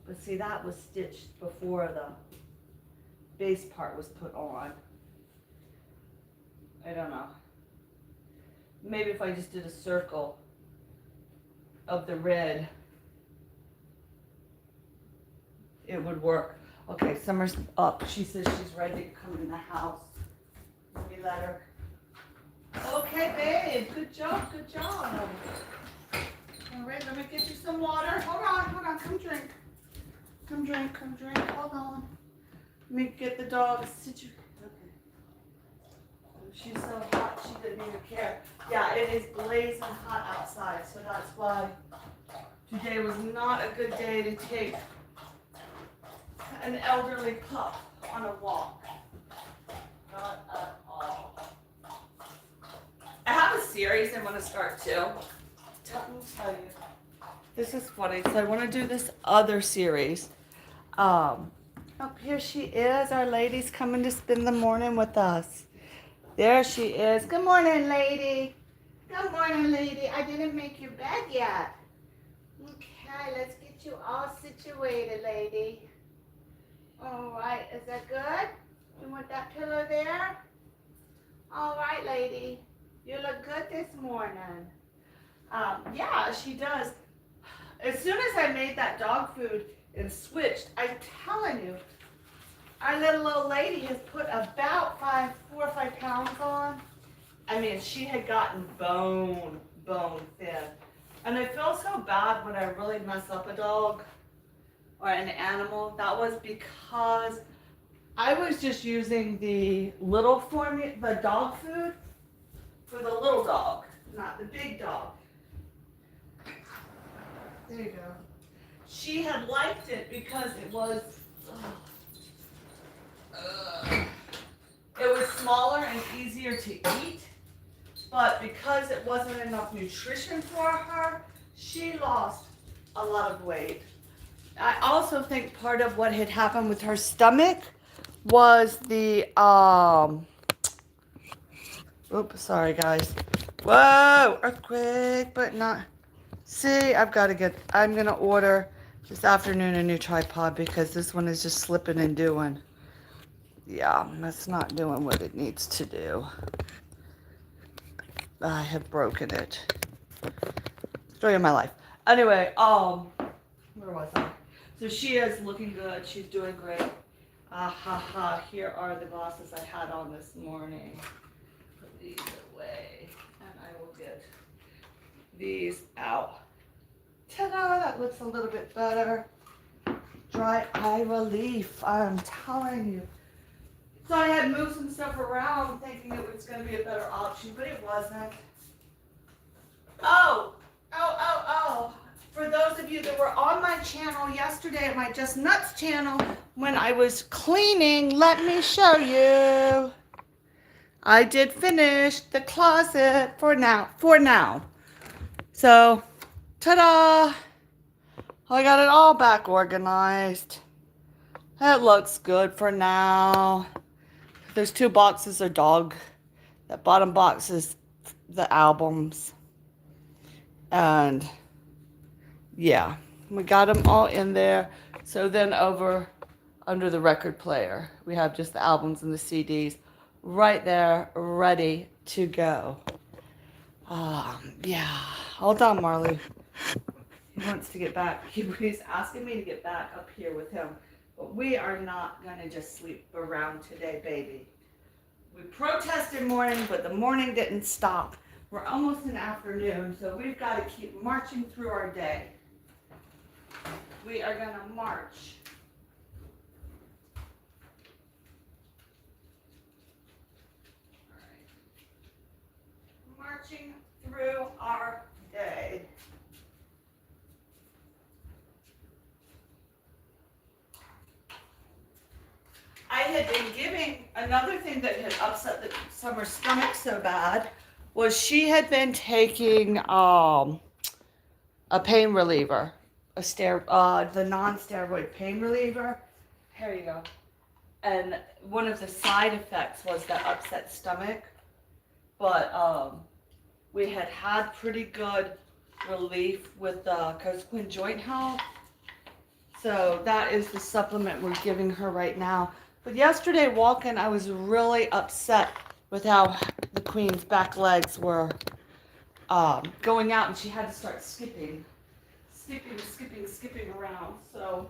but see, that was stitched before the base part was put on. I don't know. Maybe if I just did a circle of the red, it would work. Okay, Summer's up. She says she's ready to come in the house. Let me let her. Okay, babe. Good job, good job. All right, let me get you some water. Hold on. Come drink. Come drink. Hold on. Let me get the dog situated. Okay. She's so hot, she didn't even care. Yeah, it is blazing hot outside, so that's why today was not a good day to take an elderly pup on a walk. Not at all. I have a series I want to start too. Let me tell you. This is funny. So I want to do this other series. Up here she is. Our lady's coming to spend the morning with us. There she is. Good morning, lady. Good morning, lady. I didn't make your bed yet. Okay, let's get you all situated, lady. All right, is that good? You want that pillow there? All right, lady. You look good this morning. Yeah, she does. As soon as I made that dog food and switched, I'm telling you, our little old lady has put about 4 or 5 pounds on. I mean, she had gotten bone thin. And I feel so bad when I really mess up a dog or an animal. That was because I was just using the little formula, the dog food for the little dog, not the big dog. There you go. She had liked it because it was smaller and easier to eat, but because it wasn't enough nutrition for her, she lost a lot of weight. I also think part of what had happened with her stomach was the oops, sorry guys. Whoa, earthquake, but not. See, I'm gonna order this afternoon a new tripod because this one is just slipping and doing. Yeah, that's not doing what it needs to do. I have broken it. Story of my life. Anyway, where was I? So she is looking good. She's doing great. Here are the glasses I had on this morning. Put these away, and I will get these out. Ta-da! That looks a little bit better. Dry eye relief. I'm telling you. So I had moved some stuff around thinking it was going to be a better option, but it wasn't. Oh. For those of you that were on my channel yesterday, my Just Nuts channel, when I was cleaning, let me show you. I did finish the closet for now. So, ta-da! I got it all back organized. It looks good for now. There's 2 boxes of dog. That bottom box is the albums. And yeah, we got them all in there. So then over under the record player, we have just the albums and the CDs right there, ready to go. Yeah, hold on, Marley. He wants to get back. He's asking me to get back up here with him. But we are not going to just sleep around today, baby. We protested morning, but the morning didn't stop. We're almost in afternoon, so we've got to keep marching through our day. We are going to march. All right. Marching through our day. I had been giving, another thing that had upset the Summer's stomach so bad was she had been taking a pain reliever, the non-steroid pain reliever. Here you go. And one of the side effects was the upset stomach. But we had pretty good relief with the Cosequin Joint Health. So that is the supplement we're giving her right now. But yesterday walking, I was really upset with how the queen's back legs were going out, and she had to start skipping around. So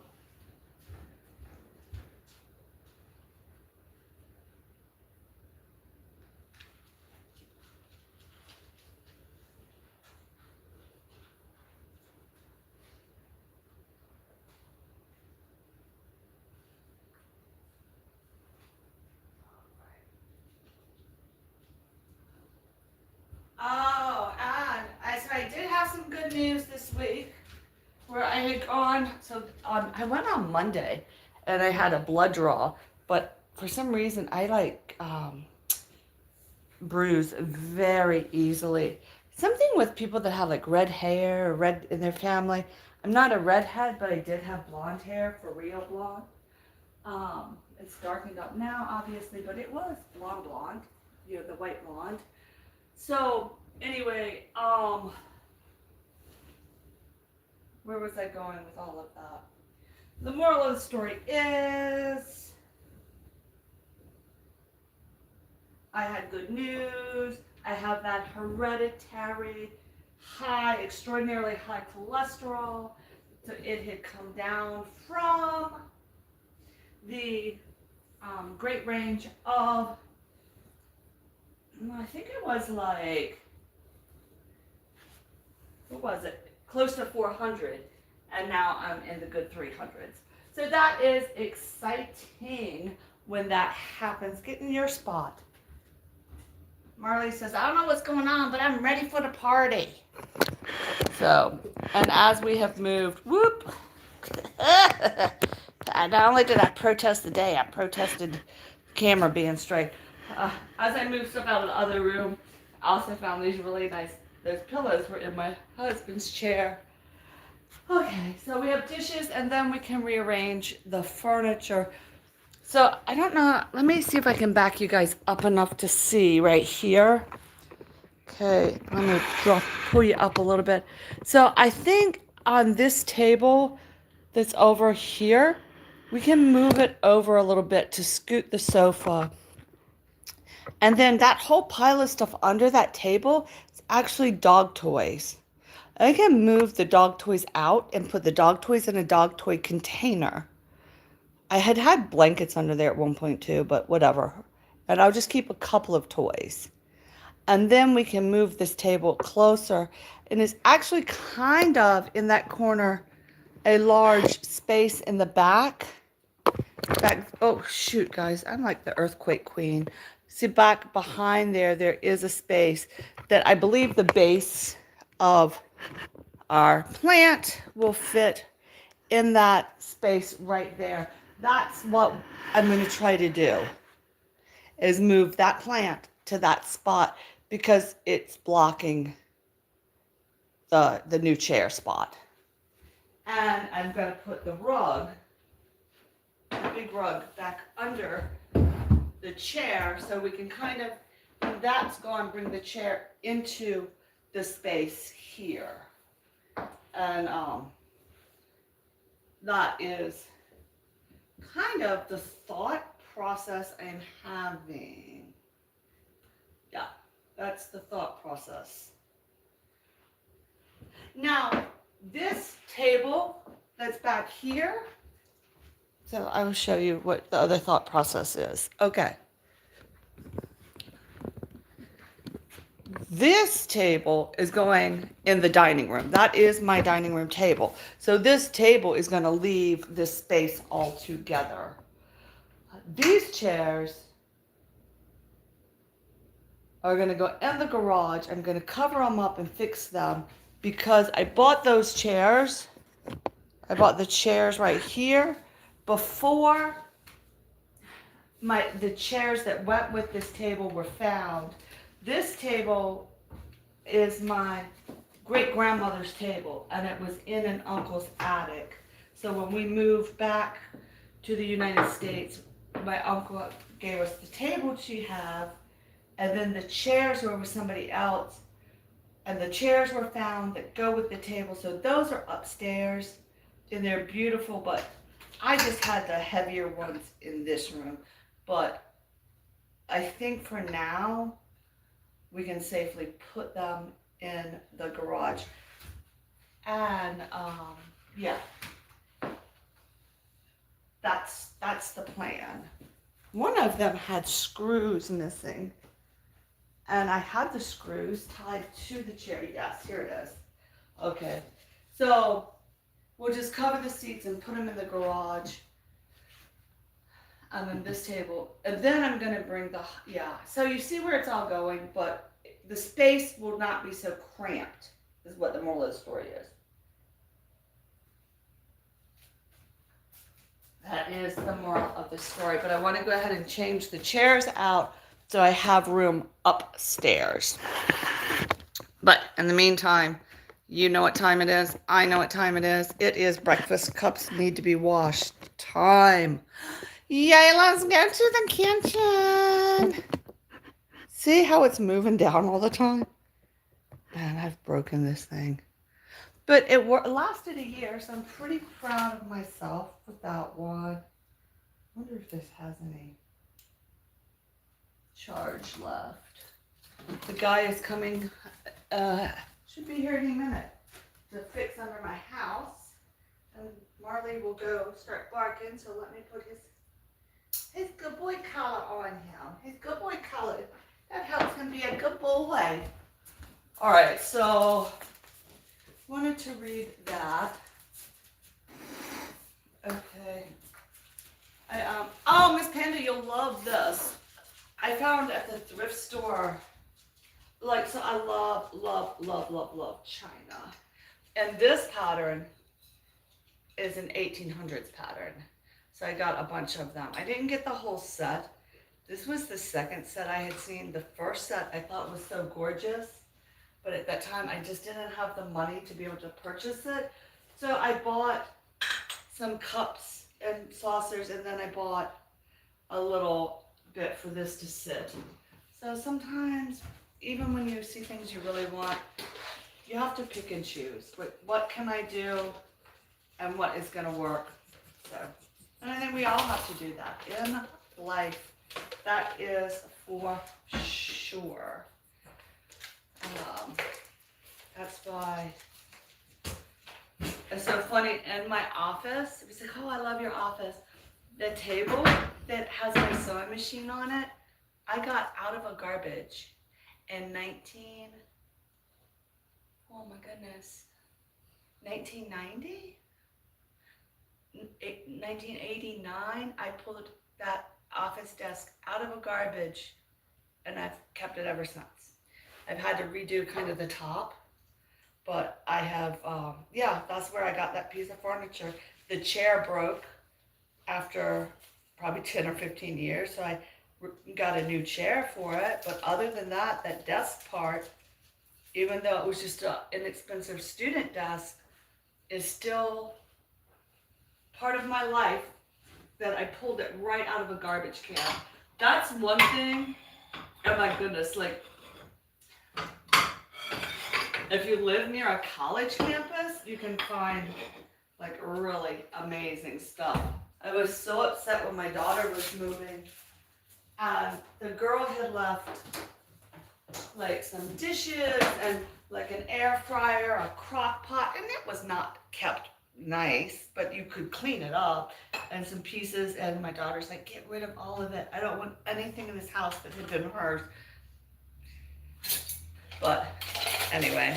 so I did have some good news this week where I had gone, I went on Monday and I had a blood draw, but for some reason I bruise very easily. Something with people that have like red hair or red in their family. I'm not a redhead, but I did have blonde hair, for real blonde. It's darkened up now, obviously, but it was blonde, the white blonde. So anyway, where was I going with all of that? The moral of the story is I had good news. I have that hereditary extraordinarily high cholesterol. So it had come down from the great range of, I think it was like, what was it? Close to 400, and now I'm in the good 300s. So that is exciting. when that happens. Get in your spot. Marley says, I don't know what's going on, but I'm ready for the party. So, and as we have moved, whoop. Not only did I protest the day, I protested the camera being straight. As I moved stuff out of the other room, I also found these really nice, those pillows were in my husband's chair. Okay, so we have dishes and then we can rearrange the furniture. So I don't know, let me see if I can back you guys up enough to see right here. Okay, let me pull you up a little bit. So I think on this table that's over here, we can move it over a little bit to scoot the sofa. And then that whole pile of stuff under that table is actually dog toys. I can move the dog toys out and put the dog toys in a dog toy container. I had blankets under there at one point too, but whatever. And I'll just keep a couple of toys. And then we can move this table closer. And it's actually kind of in that corner, a large space in the back. Oh shoot, guys, I'm like the earthquake queen. See, back behind there is a space that I believe the base of our plant will fit in that space right there. That's what I'm going to try to do, is move that plant to that spot because it's blocking the new chair spot. And I'm going to put the rug, the big rug, back under the chair so we can kind of, when that's gone, bring the chair into the space here. And that is kind of the thought process I'm having. Yeah, that's the thought process. Now, this table that's back here, so I will show you what the other thought process is. Okay. This table is going in the dining room. That is my dining room table. So this table is going to leave this space altogether. These chairs are going to go in the garage. I'm going to cover them up and fix them because I bought those chairs. I bought the chairs right here before the chairs that went with this table were found. This table is my great-grandmother's table, and it was in an uncle's attic. So when we moved back to the United States, my uncle gave us the table she had, and then the chairs were with somebody else, and the chairs were found that go with the table. So those are upstairs, and they're beautiful, but I just had the heavier ones in this room. But I think for now, we can safely put them in the garage. And yeah, that's the plan. One of them had screws missing, and I had the screws tied to the chair. Yes, here it is. Okay, so we'll just cover the seats and put them in the garage. And then this table, and then I'm gonna bring so you see where it's all going, but the space will not be so cramped, is what the moral of the story is. That is the moral of the story, but I want to go ahead and change the chairs out so I have room upstairs. But in the meantime, you know what time it is. I know what time it is. It is breakfast cups need to be washed time. Yay, let's go to the kitchen. See how it's moving down all the time? Man, I've broken this thing. But it lasted a year, so I'm pretty proud of myself with that one. I wonder if this has any charge left. The guy is coming, should be here any minute, to fix under my house. And Marley will go start barking, so let me put his good boy collar on him. His good boy collar. That helps him be a good boy. All right, so wanted to read that. Okay. Oh, Miss Panda, you'll love this. I found at the thrift store, like, so I love China. And this pattern is an 1800s pattern. So I got a bunch of them. I didn't get the whole set. This was the second set I had seen. The first set I thought was so gorgeous, but at that time I just didn't have the money to be able to purchase it. So I bought some cups and saucers, and then I bought a little bit for this to sit. So sometimes, even when you see things you really want, you have to pick and choose. What can I do and what is going to work? So, and I think we all have to do that in life. That is for sure. That's why it's so funny. In my office, it was like, oh, I love your office. The table that has my sewing machine on it, I got out of a garbage in 1990? 1989, I pulled that office desk out of a garbage, and I've kept it ever since. I've had to redo kind of the top, but I have, yeah, that's where I got that piece of furniture. The chair broke after probably 10 or 15 years, so I got a new chair for it. But other than that, that desk part, even though it was just an inexpensive student desk, is still part of my life that I pulled it right out of a garbage can. That's one thing. Oh my goodness, like, if you live near a college campus, you can find like really amazing stuff. I was so upset when my daughter was moving, and the girl had left like some dishes and like an air fryer, a crock pot, and it was not kept nice, but you could clean it up, and some pieces, and my daughter's like, get rid of all of it. I don't want anything in this house that had been hers. But anyway,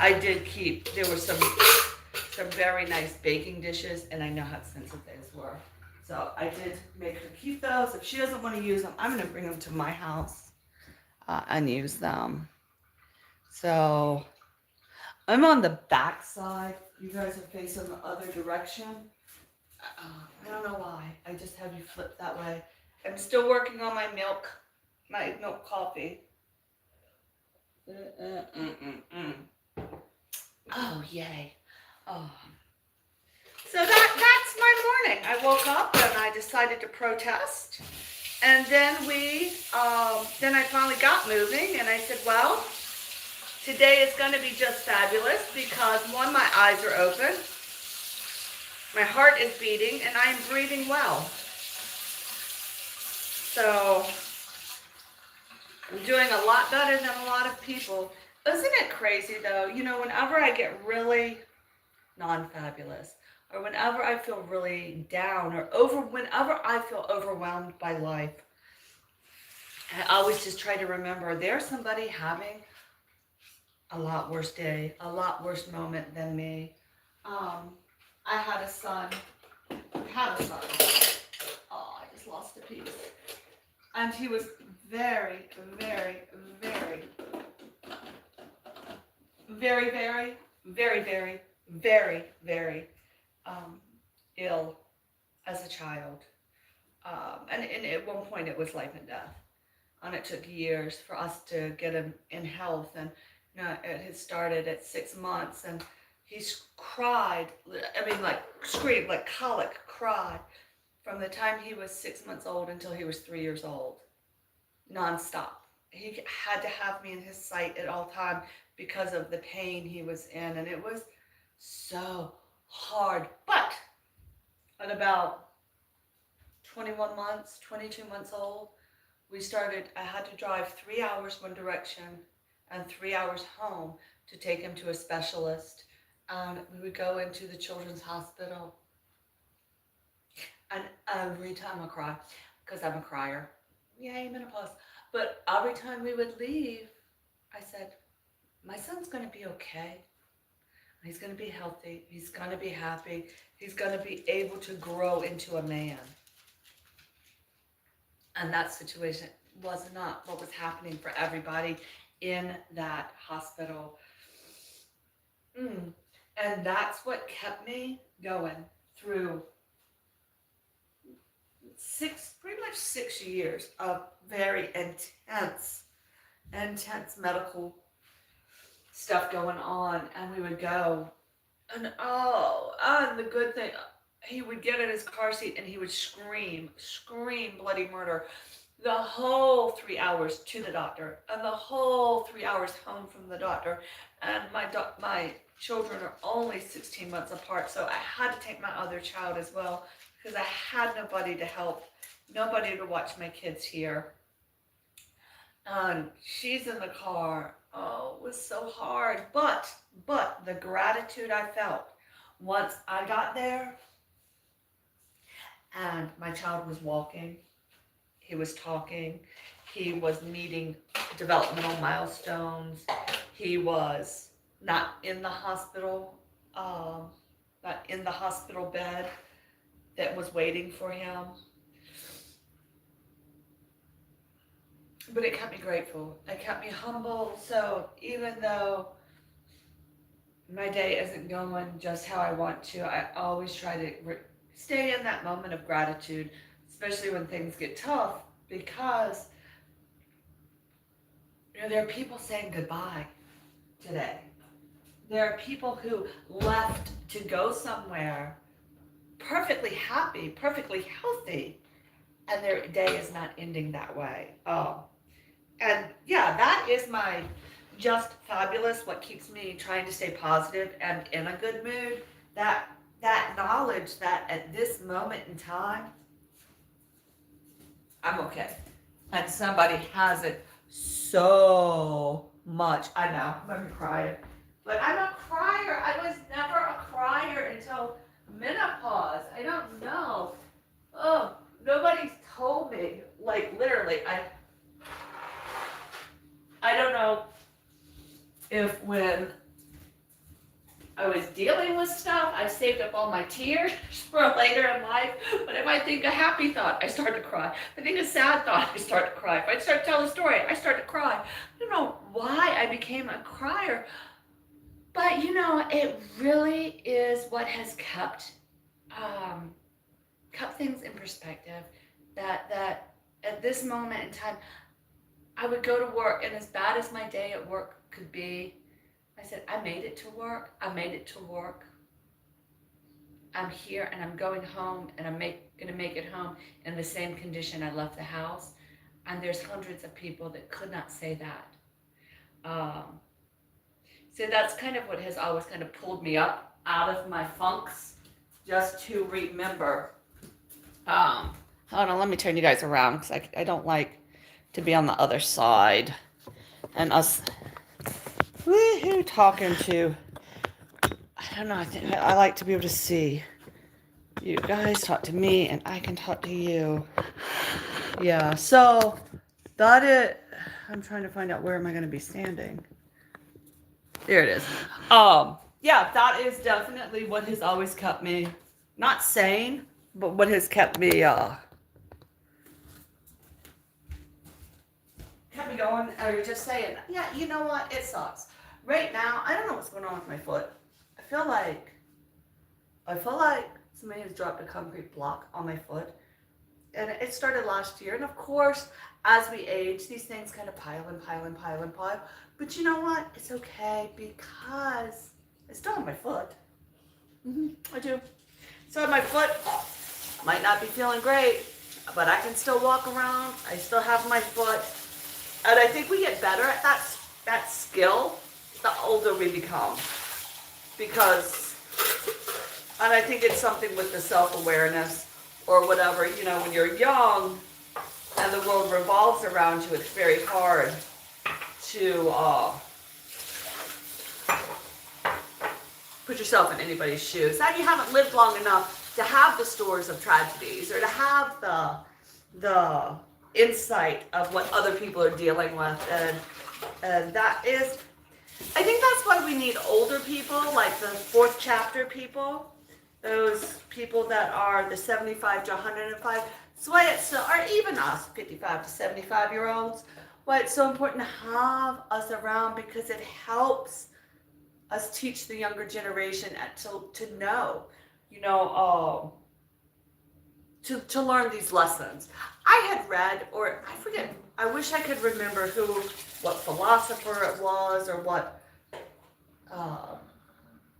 I did keep, there were some very nice baking dishes, and I know how expensive those were. So I did make her keep those. If she doesn't want to use them, I'm going to bring them to my house and use them. So I'm on the back side. You guys are facing the other direction. I don't know why. I just have you flip that way. I'm still working on my milk coffee. Oh, yay. Oh. So that's my morning. I woke up and I decided to protest. And then then I finally got moving, and I said, well, today is going to be just fabulous because, one, my eyes are open, my heart is beating, and I am breathing well. So I'm doing a lot better than a lot of people. Isn't it crazy, though? You know, whenever I get really non-fabulous, or whenever I feel really down, or whenever I feel overwhelmed by life, I always just try to remember there's somebody having a lot worse day, a lot worse moment than me. I had a son. Oh, I just lost a piece. And he was very, very, very, very, very, very, very, very, very ill as a child. And at one point it was life and death. And it took years for us to get him in health. And it had started at 6 months, and he cried, like screamed, like colic, cried, from the time he was 6 months old until he was 3 years old, nonstop. He had to have me in his sight at all times because of the pain he was in, and it was so hard. But at about 21 months, 22 months old, I had to drive 3 hours one direction and 3 hours home to take him to a specialist. We would go into the children's hospital, and every time I cry, because I'm a crier, yay, menopause, but every time we would leave, I said, my son's going to be okay.
He's going to be healthy. He's going to be happy. He's going to be able to grow into a man. And that situation was not what was happening for everybody in that hospital. And that's what kept me going through pretty much 6 years of very intense medical stuff going on. And we would go, and and the good thing, he would get in his car seat and he would scream bloody murder the whole 3 hours to the doctor and the whole 3 hours home from the doctor. And my children are only 16 months apart, so I had to take my other child as well because I had nobody to help, nobody to watch my kids here. And she's in the car. Oh, it was so hard. But the gratitude I felt once I got there and my child was walking, he was talking, he was meeting developmental milestones, he was not in the hospital, bed that was waiting for him. But it kept me grateful. It kept me humble. So even though my day isn't going just how I want to, I always try to stay in that moment of gratitude, especially when things get tough, because there are people saying goodbye today. There are people who left to go somewhere perfectly happy, perfectly healthy, and their day is not ending that way. And yeah, that is my just fabulous, what keeps me trying to stay positive and in a good mood. That knowledge that at this moment in time, I'm okay. And somebody has it so much. I know, I'm crying. But I'm a crier. I was never a crier until menopause. I don't know. Oh, nobody's told me. Like, literally, I don't know if when I was dealing with stuff, I saved up all my tears for later in life. But if I think a happy thought, I start to cry. If I think a sad thought, I start to cry. If I start to tell a story, I start to cry. I don't know why I became a crier. But, it really is what has kept things in perspective. That at this moment in time, I would go to work, and as bad as my day at work could be, I said, I made it to work. I made it to work. I'm here, and I'm going home, and I'm going to make it home in the same condition I left the house. And there's hundreds of people that could not say that. So that's kind of what has always kind of pulled me up out of my funks, just to remember. Hold on, let me turn you guys around, because I don't like to be on the other side. And us, woohoo, talking to, I don't know, I think I like to be able to see. You guys talk to me, and I can talk to you. Yeah, so that it. I'm trying to find out where am I going to be standing. There it is. Yeah, that is definitely what has always kept me, not sane, but what has kept me going. Or just saying, yeah, you know what? It sucks. Right now, I don't know what's going on with my foot. I feel like somebody has dropped a concrete block on my foot. And it started last year. And of course, as we age, these things kind of pile. But you know what? It's okay, because I still have my foot. I do. So my foot might not be feeling great, but I can still walk around. I still have my foot. And I think we get better at that skill the older we become. And I think it's something with the self-awareness or whatever, when you're young and the world revolves around you, it's very hard to put yourself in anybody's shoes. And you haven't lived long enough to have the stories of tragedies or to have the insight of what other people are dealing with. And
I think that's why we need older people, like the fourth chapter people, those people that are the 75 to 105. That's why it's so, or even us, 55 to 75-year-olds, why it's so important to have us around, because it helps us teach the younger generation to know, to learn these lessons. I had read, or I forget, I wish I could remember what philosopher it was, or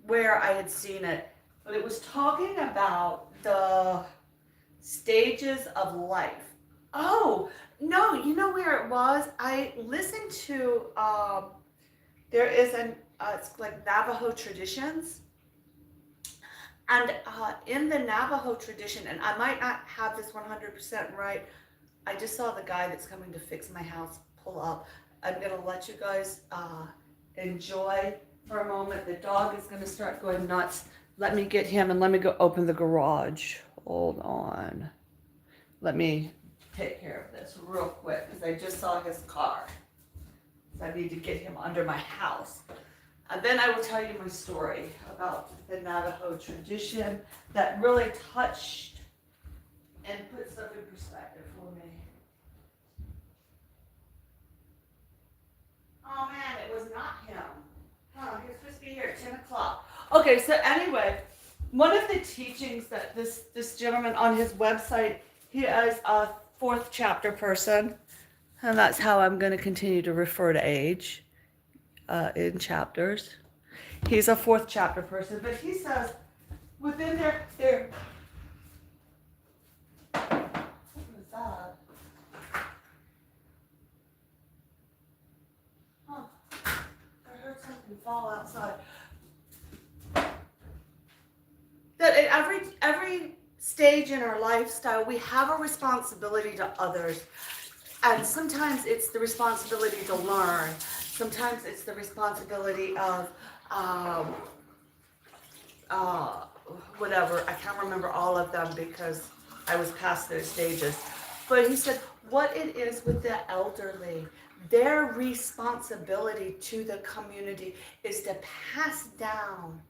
where I had seen it, but it was talking about the stages of life. Oh, no, you know where it was? I listened to, there is it's like Navajo traditions. And in the Navajo tradition, and I might not have this 100% right, I just saw the guy that's coming to fix my house pull up. I'm going to let you guys enjoy for a moment. The dog is going to start going nuts. Let me get him and let me go open the garage. Hold on. Let me take care of this real quick because I just saw his car. So I need to get him under my house. And then I will tell you my story about the Navajo tradition that really touched and put stuff in perspective for me. Oh man, it was not him. Oh, he was supposed to be here at 10 o'clock. Okay, so anyway, one of the teachings that this gentleman on his website, he is a fourth chapter person, and that's how I'm going to continue to refer to age. In chapters. He's a fourth chapter person, but he says within their what was that? Huh. I heard something fall outside. That at every stage in our lifestyle, we have a responsibility to others. And sometimes it's the responsibility to learn. Sometimes it's the responsibility of whatever. I can't remember all of them because I was past those stages. But he said what it is with the elderly, their responsibility to the community is to pass down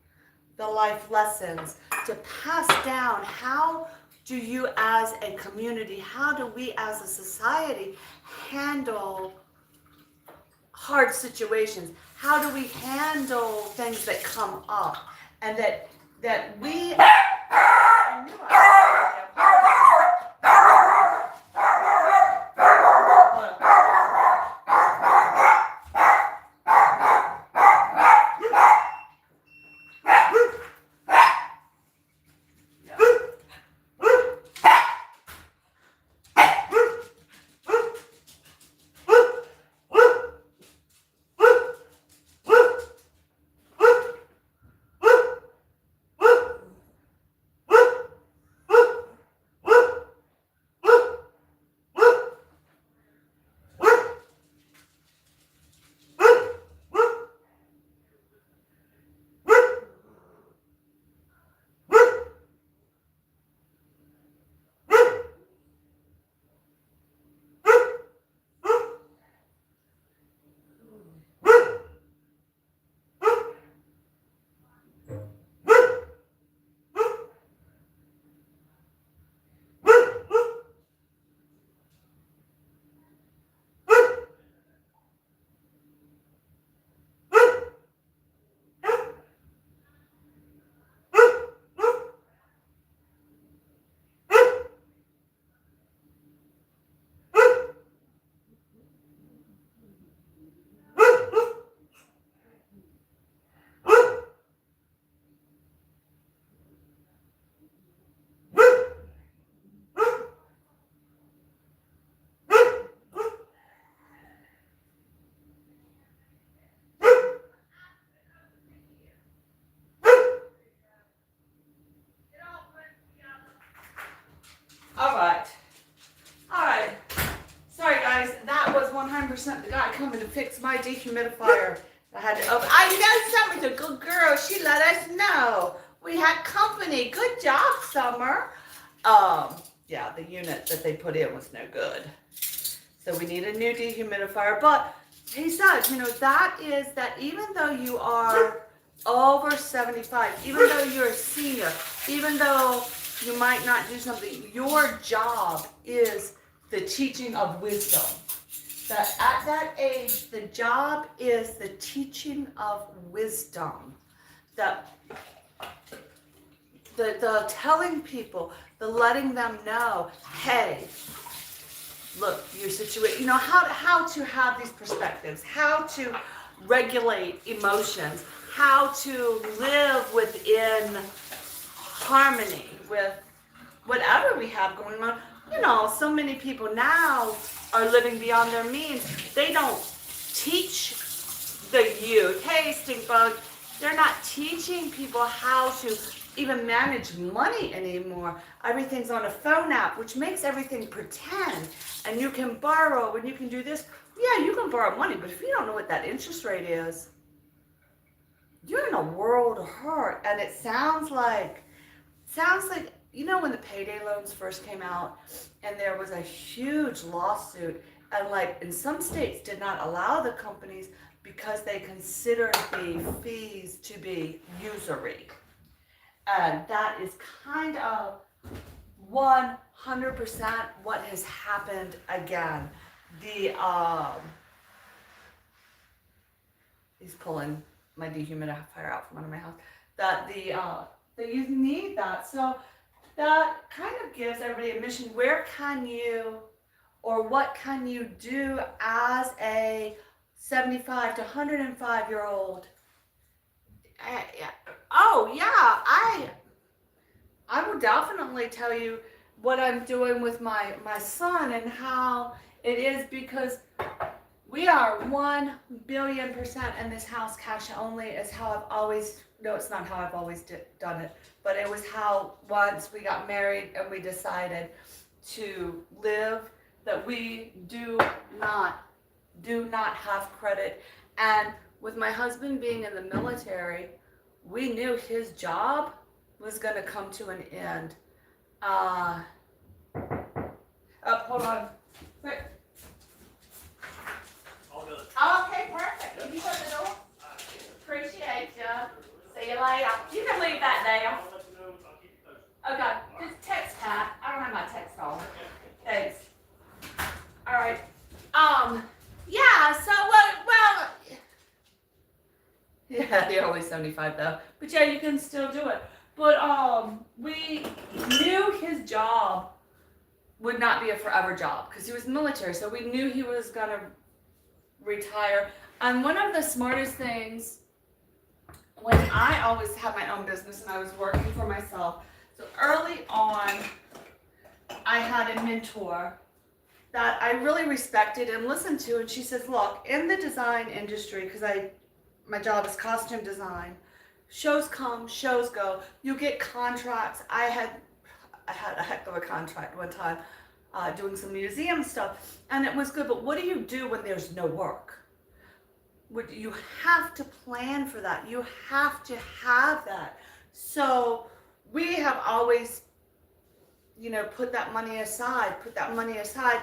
the life lessons, to pass down how do you as a community, how do we as a society handle hard situations? How do we handle things that come up? And that we All right. Sorry guys, that was 100% the guy coming to fix my dehumidifier. I had to open. I know Summer's a good girl. She let us know. We had company. Good job, Summer. The unit that they put in was no good. So we need a new dehumidifier. But
he said, that is that even though you are over 75, even though you're a senior, even though you might not do something, your job is the teaching of wisdom. That at that age, the job is the teaching of wisdom. That the telling people, the letting them know, hey, look, your situation, how to have these perspectives, how to regulate emotions, how to live within harmony with whatever we have going on. So many people now are living beyond their means. They don't teach the youth, hey, stink bug, they're not teaching people how to even manage money anymore. Everything's on a phone app, which makes everything pretend. And you can borrow and you can do this. Yeah, you can borrow money, but if you don't know what that interest rate is, you're in a world of hurt. And it sounds like, when the payday loans first came out and there was a huge lawsuit, and in some states did not allow the companies because they considered the fees to be usury. And that is kind of 100% what has happened again. He's pulling my dehumidifier out from under my house. That you need that. So that kind of gives everybody a mission. Where can you, or what can you do as a 75 to 105-year-old? Oh yeah, I will definitely tell you what I'm doing with my son and how it is, because we are 1 billion% in this house cash only. Is how I've always, no, it's not how I've always done it, but it was how once we got married and we decided to live, that we do not have credit. And with my husband being in the military, we knew his job was going to come to an end. Hold on. Wait.
All good.
Okay, perfect. Can you shut the door? Appreciate you. See you later. You can leave that there.
I'll let you know. I'll keep you posted.
Okay. Just text Pat. I don't have my text on. Thanks. All right. Yeah, so, well, yeah, you're only 75 though. But yeah, you can still do it. But, we knew his job would not be a forever job because he was military. So we knew he was going to retire. And one of the smartest things, when I always had my own business and I was working for myself, so early on, I had a mentor that I really respected and listened to, and she says, look, in the design industry, because my job is costume design, shows come, shows go, you get contracts. I had a heck of a contract one time doing some museum stuff, and it was good, but what do you do when there's no work? You have to plan for that. You have to have that. So we have always, put that money aside,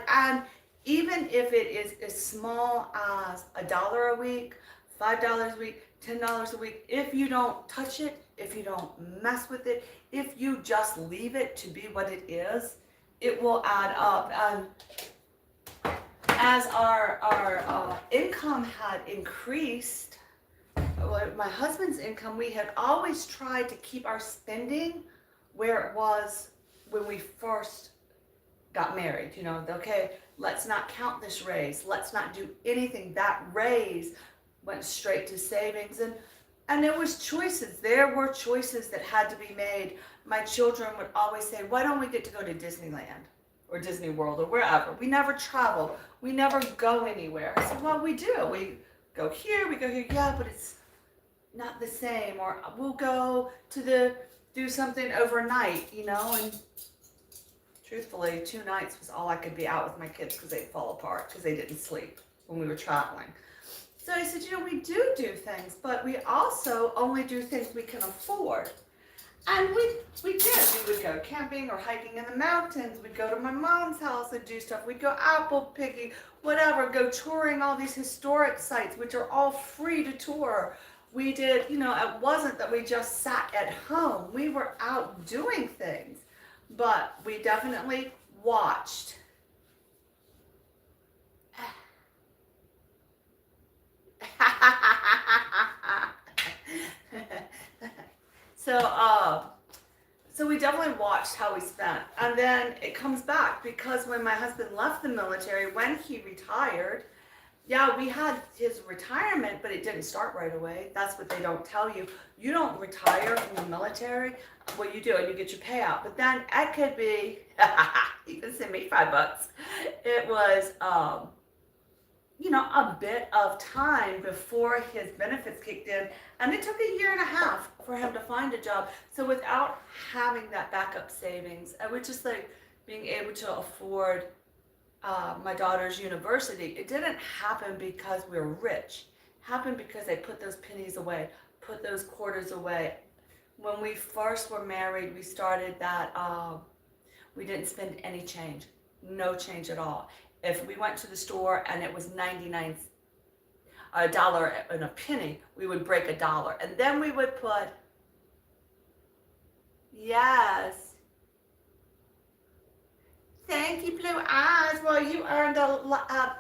and even if it is as small as $1 a week, $5 a week, $10 a week, if you don't touch it, if you don't mess with it, if you just leave it to be what it is, it will add up. And as our income had increased, my husband's income, we had always tried to keep our spending where it was when we first got married. Okay, let's not count this raise. Let's not do anything. That raise went straight to savings. And there was choices. There were choices that had to be made. My children would always say, why don't we get to go to Disneyland or Disney World or wherever? We never travel. We never go anywhere. I said, well, we do. We go here, yeah, but it's not the same. Or we'll go to do something overnight, and truthfully, 2 nights was all I could be out with my kids because they'd fall apart because they didn't sleep when we were traveling. So I said, we do things, but we also only do things we can afford.
And we did. We would go camping or hiking in the mountains. We'd go to my mom's house and do stuff. We'd go apple picking, whatever, go touring all these historic sites, which are all free to tour. We did, you know, it wasn't that we just sat at home. We were out doing things. But we definitely watched. So we definitely watched how we spent. And then it comes back because when my husband left the military, when he retired, yeah, we had his retirement, but it didn't start right away. That's what they don't tell you. You don't retire from the military. What you do, and you get your payout. But then it could be, you can send me $5. It was, you know, a bit of time before his benefits kicked in. And it took a year and a half for him to find a job. So without having that backup savings, I would just like being able to afford my daughter's university. It didn't happen because we were rich. It happened because they put those pennies away, put those quarters away. When we first were married, we started that, we didn't spend any change, no change at all. If we went to the store and it was 99 a dollar and a penny, we would break $1. And then we would put, yes. Thank you, Blue Eyes. Well, you earned a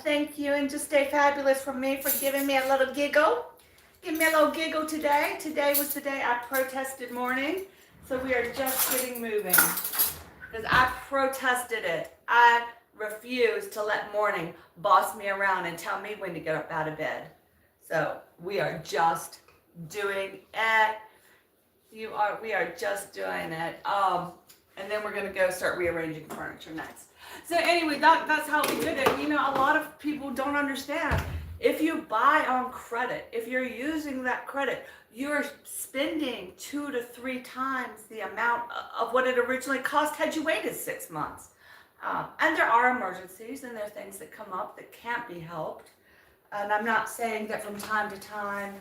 thank you and just stay fabulous from me for giving me a little giggle. Give me a little giggle today. Today was the day I protested morning. So we are just getting moving. Because I protested it. I refuse to let morning boss me around and tell me when to get up out of bed. So we are just doing it. We are just doing it. And then we're gonna go start rearranging furniture next. So anyway, that's how we did it. You know, a lot of people don't understand. If you buy on credit, if you're using that credit, you're spending 2 to 3 times the amount of what it originally cost had you waited 6 months. And there are emergencies and there are things that come up that can't be helped. And I'm not saying that from time to time,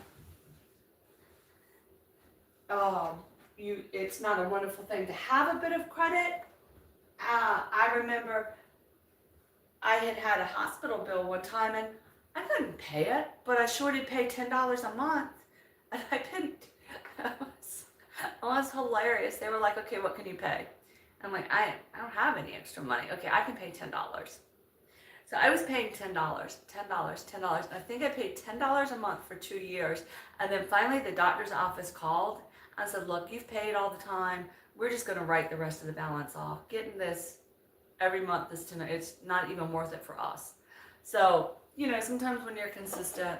it's not a wonderful thing to have a bit of credit. I remember I had a hospital bill one time and I couldn't pay it, but I sure did pay $10 a month. And I didn't. It was hilarious. They were like, okay, what can you pay? I'm like, I don't have any extra money. Okay, I can pay $10. So I was paying $10. I think I paid $10 a month for 2 years. And then finally the doctor's office called and said, look, you've paid all the time. We're just going to write the rest of the balance off. Getting this every month it's not even worth it for us. So, you know, sometimes when you're consistent,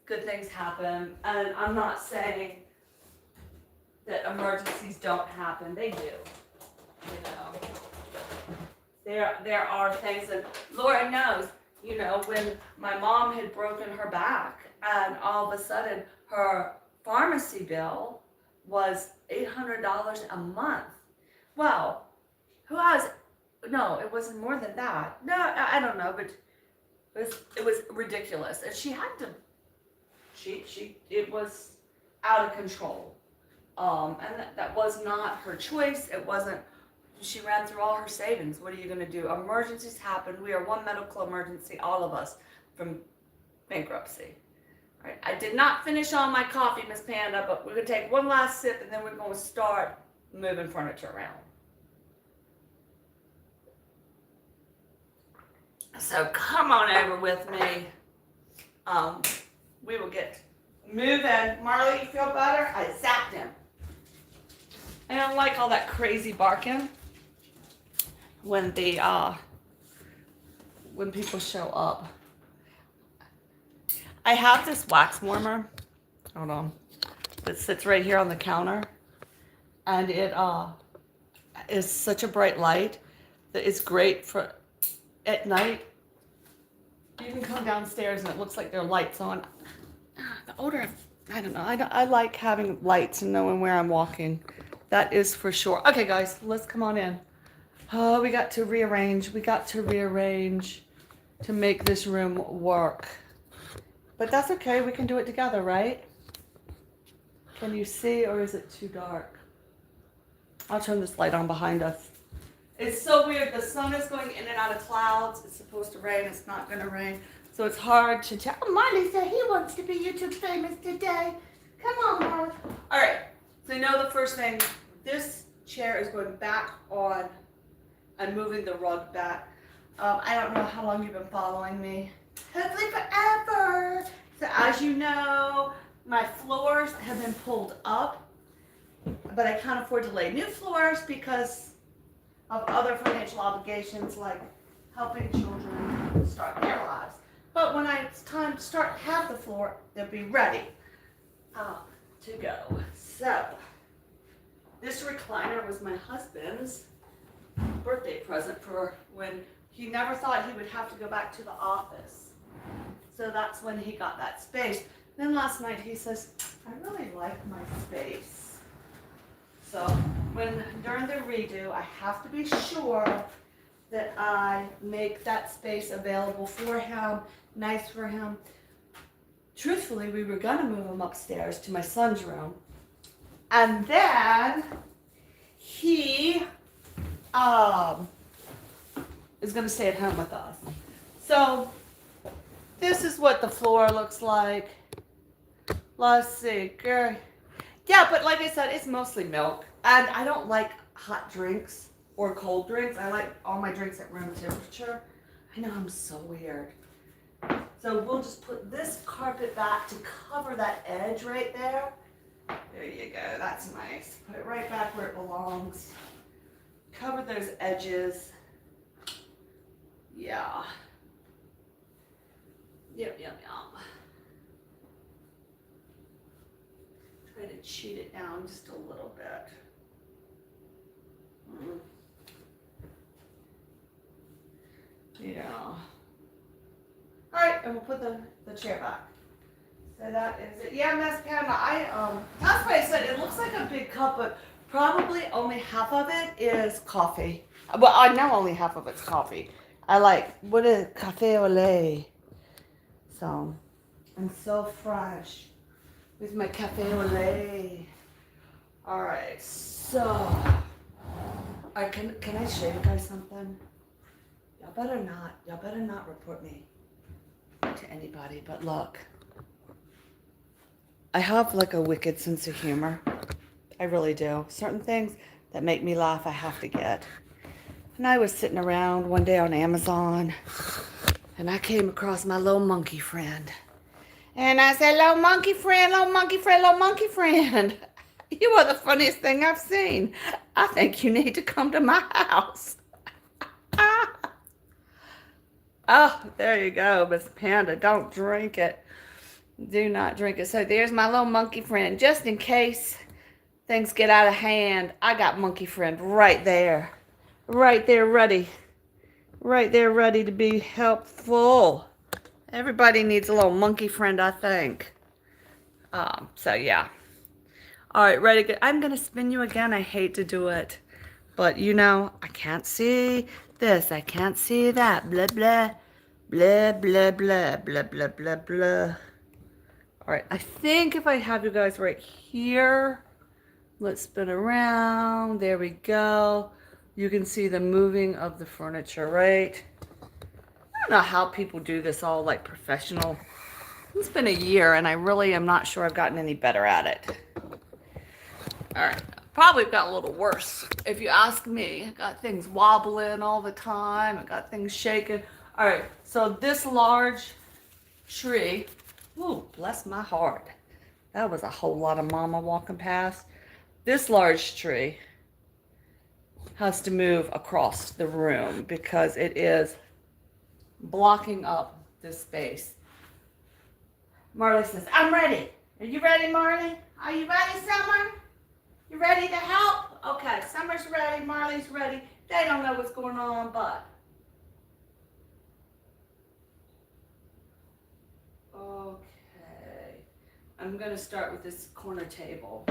good things happen. And I'm not saying that emergencies don't happen. They do. You know, there are things that Laura knows, you know, when my mom had broken her back and all of a sudden her pharmacy bill was $800 a month. Well, no, it wasn't more than that. No, I don't know, but it was ridiculous. And she had to, it was out of control. And that was not her choice. It wasn't. She ran through all her savings. What are you going to do? Emergencies happen. We are one medical emergency, all of us, from bankruptcy. Right? I did not finish all my coffee, Miss Panda, but we're going to take one last sip and then we're going to start moving furniture around. So come on over with me. We will get moving. Marley, you feel better? I zapped him. I don't like all that crazy barking when when people show up. I have this wax warmer. Hold on. That sits right here on the counter, and it is such a bright light that it's great for at night. You can come downstairs and it looks like there are lights on. The odor, I don't know. I like having lights and knowing where I'm walking. That is for sure. Okay, guys, let's come on in. Oh, we got to rearrange. We got to rearrange to make this room work. But that's okay. We can do it together, right? Can you see, or is it too dark? I'll turn this light on behind us. It's so weird. The sun is going in and out of clouds. It's supposed to rain. It's not going to rain. So it's hard to tell. Oh, Marley said he wants to be YouTube famous today. Come on, Marley. All right. So you know the first thing, this chair is going back on. I'm moving the rug back. I don't know how long you've been following me. Hopefully forever. So as you know, my floors have been pulled up, but I can't afford to lay new floors because of other financial obligations like helping children start their lives. But when it's time to start half the floor, they'll be ready to go. So this recliner was my husband's birthday present for when he never thought he would have to go back to the office. So that's when he got that space. Then last night he says, I really like my space. So during the redo, I have to be sure that I make that space available for him, nice for him. Truthfully, we were gonna move him upstairs to my son's room. And then he is gonna stay at home with us. So this is what the floor looks like. Let's see, girl. Yeah, but like I said, it's mostly milk. And I don't like hot drinks or cold drinks. I like all my drinks at room temperature. I know I'm so weird. So we'll just put this carpet back to cover that edge right there. There you go, that's nice. Put it right back where it belongs. Cover those edges. Yeah. Yep. Try to cheat it down just a little bit. Yeah. All right, and we'll put the chair back. So that is it. Yeah, Miss Pamela, that's why I said it looks like a big cup, but probably only half of it is coffee. Well, I know only half of it's coffee. I like, what is cafe au lait? So, I'm so fresh with my cafe au lait. All right, so, can I show you guys something? Y'all better not report me to anybody, but look. I have like a wicked sense of humor. I really do. Certain things that make me laugh, I have to get. And I was sitting around one day on Amazon, and I came across my little monkey friend. And I said, little monkey friend, little monkey friend, little monkey friend. You are the funniest thing I've seen. I think you need to come to my house. Oh, there you go, Miss Panda. Don't drink it. Do not drink it. So there's my little monkey friend. Just in case things get out of hand, I got monkey friend right there. Right there ready. Right there ready to be helpful. Everybody needs a little monkey friend, I think. So yeah. All right, ready to go. I'm going to spin you again. I hate to do it. But you know, I can't see this. I can't see that. Blah, blah. Blah, blah, blah, blah, blah, blah, blah. All right, I think if I have you guys right here, let's spin around. There we go. You can see the moving of the furniture, right? I don't know how people do this all like professional. It's been a year and I really am not sure I've gotten any better at it. All right, probably got a little worse. If you ask me, I got things wobbling all the time. I got things shaking. All right, so this large tree, ooh, bless my heart. That was a whole lot of mama walking past. This large tree has to move across the room because it is blocking up this space. Marley says, I'm ready. Are you ready, Marley? Are you ready, Summer? You ready to help? Okay, Summer's ready, Marley's ready. They don't know what's going on, but. Okay. I'm going to start with this corner table.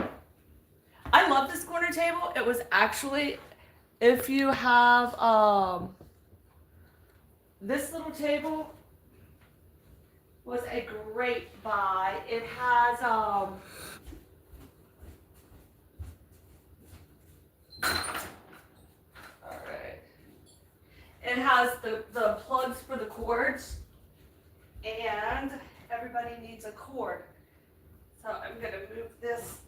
I love this corner table. It was actually, if you have this little table was a great buy. It has
It has the plugs for the cords.
And everybody needs a cord. So I'm going to move this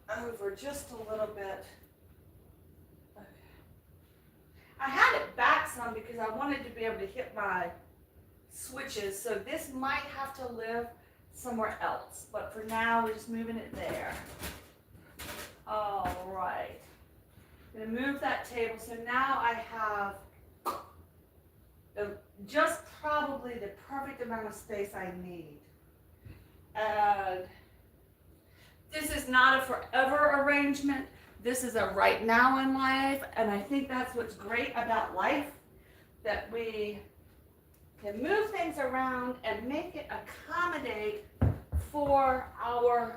over just a little bit. Okay. I had it back some because I wanted to be able to hit my switches. So this might have to live somewhere else. But for now, we're just moving it there. All right. I'm going to move that table. So now I have just probably the perfect amount of space I need. And this is not a forever arrangement. This is a right now in life. And I think that's what's great about life, that we can move things around and make it accommodate for our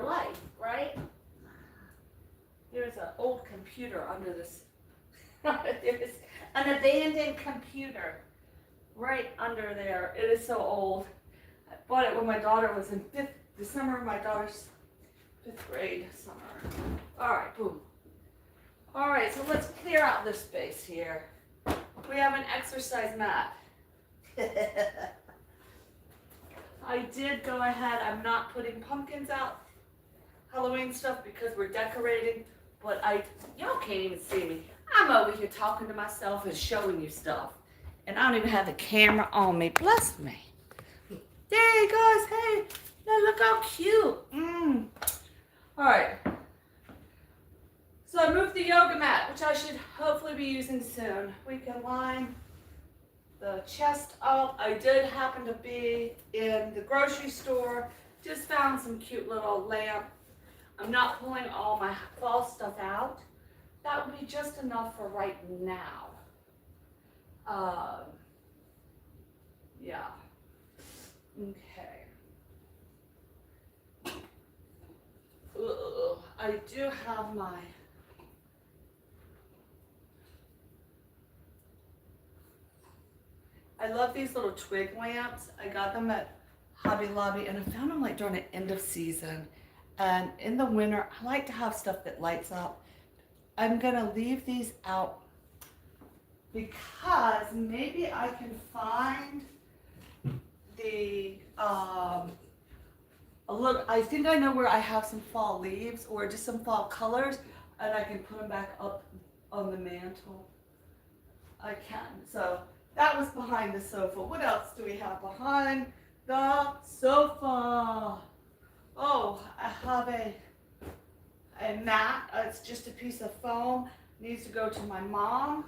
life, right? There's an old computer under this. There's an abandoned computer right under there. It is so old. I bought it when my daughter was in the summer of my daughter's 5th grade summer. All right, boom. All right, so let's clear out this space here. We have an exercise mat. I did go ahead, I'm not putting pumpkins out, Halloween stuff, because we're decorating, but y'all can't even see me. I'm over here talking to myself and showing you stuff. And I don't even have the camera on me. Bless me. Hey guys, hey, now look how cute. All right. So I moved the yoga mat, which I should hopefully be using soon. We can line the chest up. I did happen to be in the grocery store. Just found some cute little lamp. I'm not pulling all my fall stuff out. That would be just enough for right now. Yeah. Okay. Ugh. I do have my I love these little twig lamps. I got them at Hobby Lobby and I found them like during the end of season. And in the winter, I like to have stuff that lights up. I'm gonna leave these out because maybe I can find the, I think I know where I have some fall leaves or just some fall colors and I can put them back up on the mantle. I can, so that was behind the sofa. What else do we have behind the sofa? Oh, I have a mat. It's just a piece of foam. Needs to go to my mom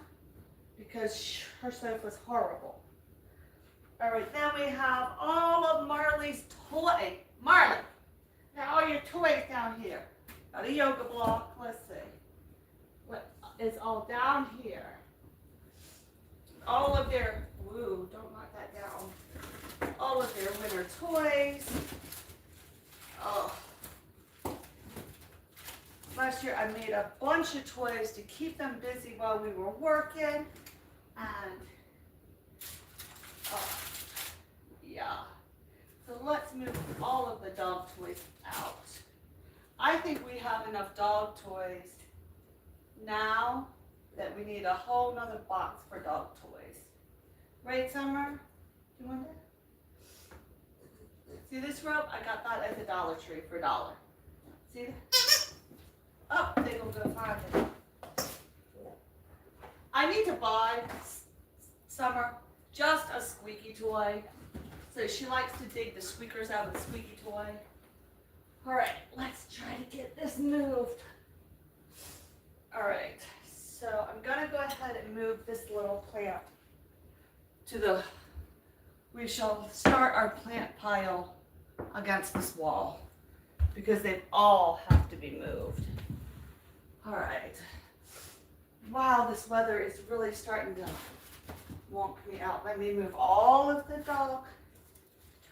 because her sofa's horrible. All right, then we have all of Marley's toys. Marley, now all your toys down here. Got a yoga block. Let's see. What is all down here? All of their, woo, don't knock that down. All of their winter toys. Oh. Last year I made a bunch of toys to keep them busy while we were working. And, oh, yeah. So let's move all of the dog toys out. I think we have enough dog toys now that we need a whole nother box for dog toys. Right, Summer? Do you want that? See this rope? I got that at the Dollar Tree for $1. See that? Oh, they will go find it. I need to buy Summer just a squeaky toy. So she likes to dig the squeakers out of the squeaky toy. All right, let's try to get this moved. All right, so I'm gonna go ahead and move this little plant to the, we shall start our plant pile against this wall because they all have to be moved. All right. Wow, this weather is really starting to wonk me out. Let me move all of the dog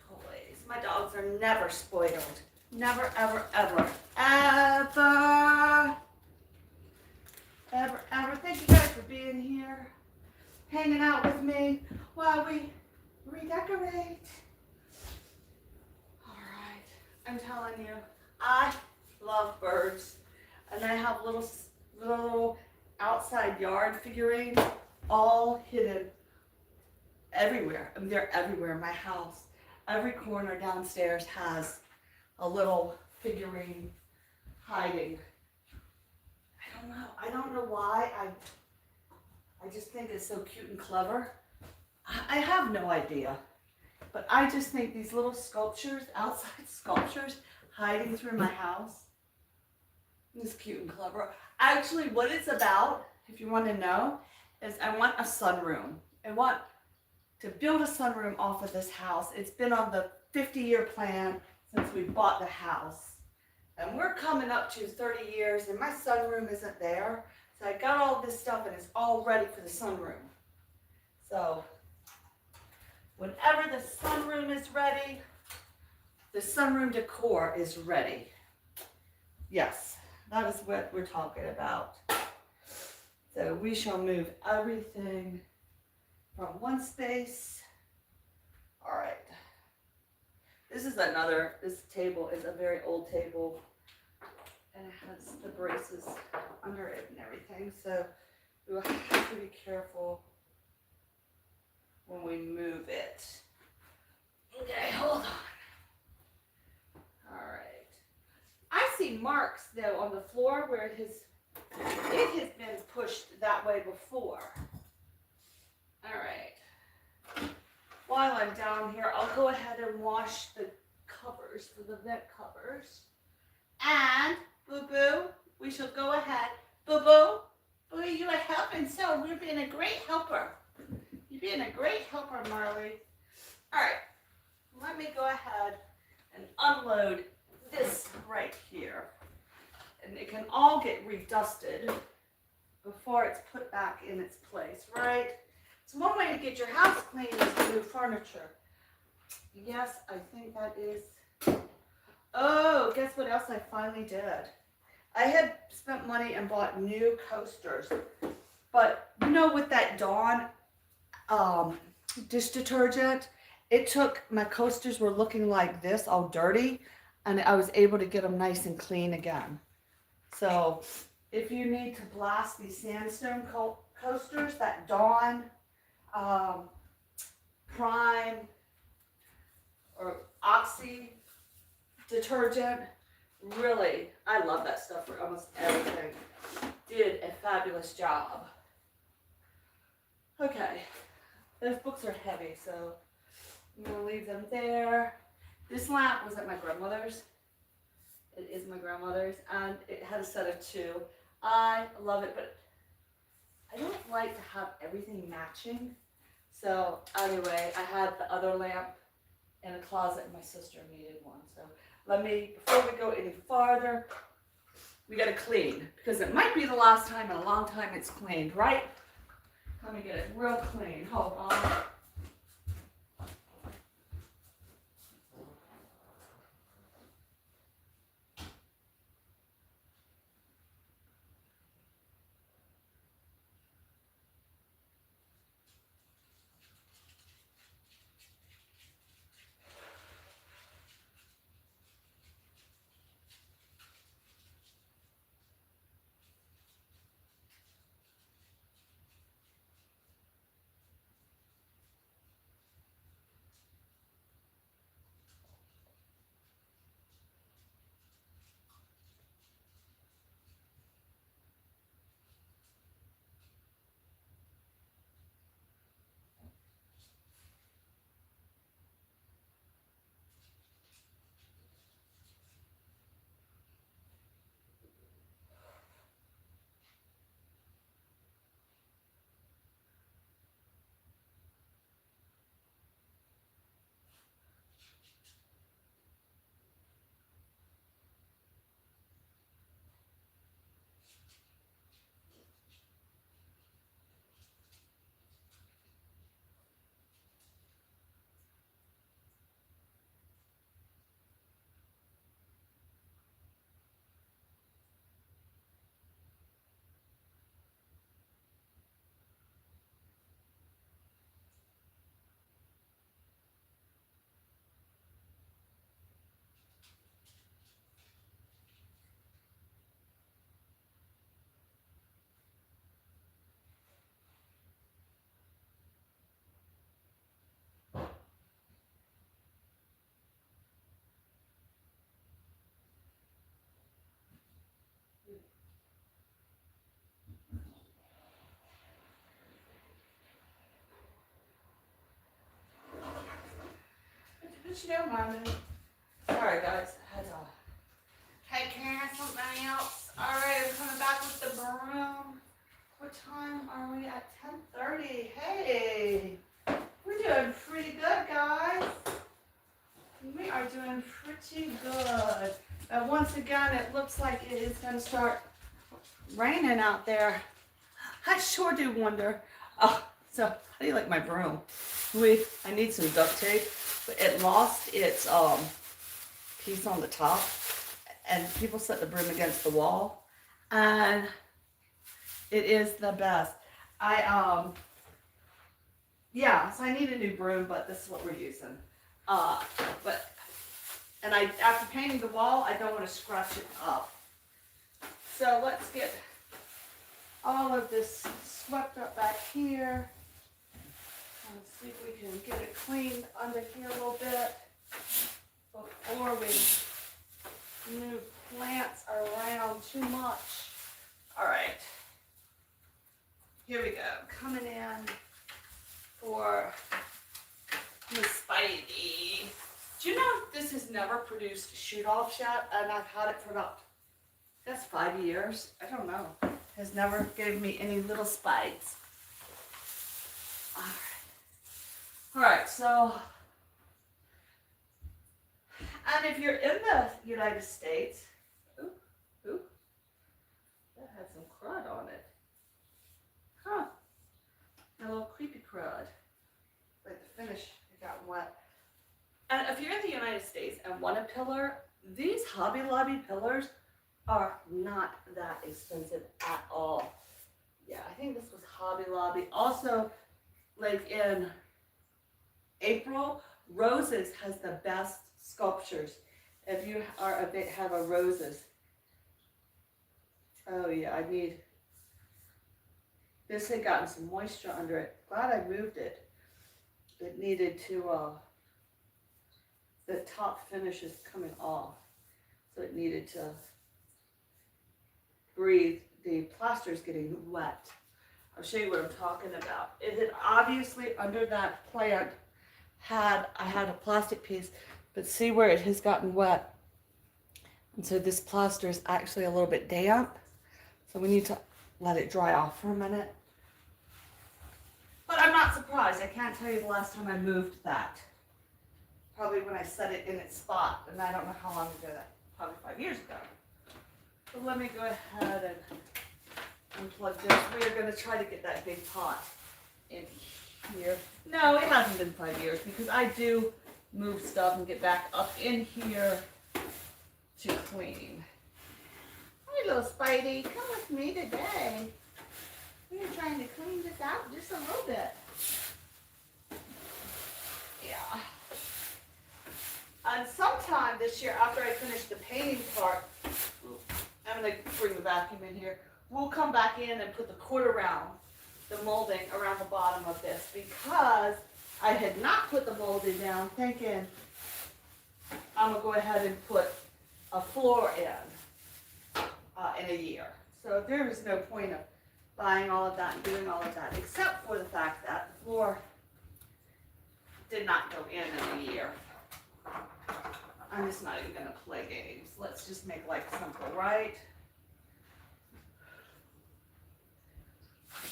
toys. My dogs are never spoiled. Never, ever, ever, ever, ever, ever. Thank you guys for being here, hanging out with me while we redecorate. All right, I'm telling you, I love birds, and I have little outside yard figurines
all hidden everywhere. I mean, they're everywhere in my house. Every corner downstairs has a little figurine hiding. I don't know. I don't know why. I just think it's so cute and clever. I have no idea. But I just think these little sculptures, outside sculptures, hiding through my house is cute and clever. Actually, what it's about, if you want to know, is I want a sunroom. I want to build a sunroom off of this house. It's been on the 50-year plan since we bought the house. And we're coming up to 30 years and my sunroom isn't there. So I got all this stuff and it's all ready for the sunroom. So whenever the sunroom is ready, the sunroom decor is ready. Yes, that is what we're talking about. So we shall move everything from one space. All right. This table is a very old table and it has the braces under it and everything. So we will have to be careful when we move it. Okay, hold on. All right. I see marks though on the floor where it has been pushed that way before. All right. While I'm down here, I'll go ahead and wash the covers for the vent covers. And Boo Boo, we shall go ahead. Boo Boo, Boo, you are helping so. We're being a great helper. You're being a great helper, Marley. All right, let me go ahead and unload this right here. And it can all get redusted before it's put back in its place, right? So one way to get your house clean is to move furniture. Yes, I think that is. Oh, guess what else I finally did? I had spent money and bought new coasters. But you know, with that Dawn dish detergent, it took, my coasters were looking like this, all dirty, and I was able to get them nice and clean again. So if you need to blast these sandstone coasters, that Dawn Prime or Oxy detergent, really, I love that stuff for almost everything. Did a fabulous job. Okay, those books are heavy, so I'm gonna leave them there. This lamp was at my grandmother's. It is my grandmother's, and it had a set of two. I love it, but I don't like to have everything matching. So anyway, I had the other lamp in a closet and my sister needed one. So before we go any farther, we gotta clean because it might be the last time in a long time it's cleaned, right? Let me get it real clean, hold on.
But you don't mind me. Sorry guys, I had to take care of something else. Alright, I'm coming back with the broom. What time are we at? 10:30. Hey, we're doing pretty good, guys. We are doing pretty good. And once again, it looks like it is going to start raining out there. I sure do wonder. Oh, so how do you like my broom? I need some duct tape, but it lost its piece on the top, and people set the broom against the wall, and it is the best. Yeah, so I need a new broom, but this is what we're using. After painting the wall, I don't want to scratch it up. So let's get all of this swept up back here. Let's see if we can get it cleaned under here a little bit before we move plants around too much. All right, here we go. Coming in for Miss Spidey. Do you know this has never produced shoot-offs yet? And I've had it for about, I guess, 5 years. I don't know. Has never gave me any little spikes. All right, so, and if you're in the United States, that had some crud on it. Huh, a little creepy crud. Like the finish, it got wet. And if you're in the United States and want a pillar, these Hobby Lobby pillars are not that expensive at all. Yeah, I think this was Hobby Lobby. Also, like in April, Roses has the best sculptures. If you are a bit have a roses. Oh yeah, I need, this had gotten some moisture under it. Glad I moved it. It needed to, the top finish is coming off. So it needed to breathe. The plaster is getting wet. I'll show you what I'm talking about. It had obviously under that plant I had a plastic piece, but see where it has gotten wet. And so this plaster is actually a little bit damp. So we need to let it dry off for a minute. But I'm not surprised. I can't tell you the last time I moved that. Probably when I set it in its spot, and I don't know how long ago that, probably 5 years ago. So let me go ahead and unplug this. We are going to try to get that big pot in here. No, it hasn't been 5 years because I do move stuff and get back up in here to clean. Hi, little Spidey. Come with me today. We're trying to clean this out just a little bit. Yeah. And sometime this year, after I finish the painting part, I'm going to bring the vacuum in here. We'll come back in and put the cord around the molding around the bottom of this because I had not put the molding down thinking I'm going to go ahead and put a floor in a year. So there is no point of buying all of that and doing all of that except for the fact that the floor did not go in a year. I'm just not even going to play games. Let's just make life simple, right?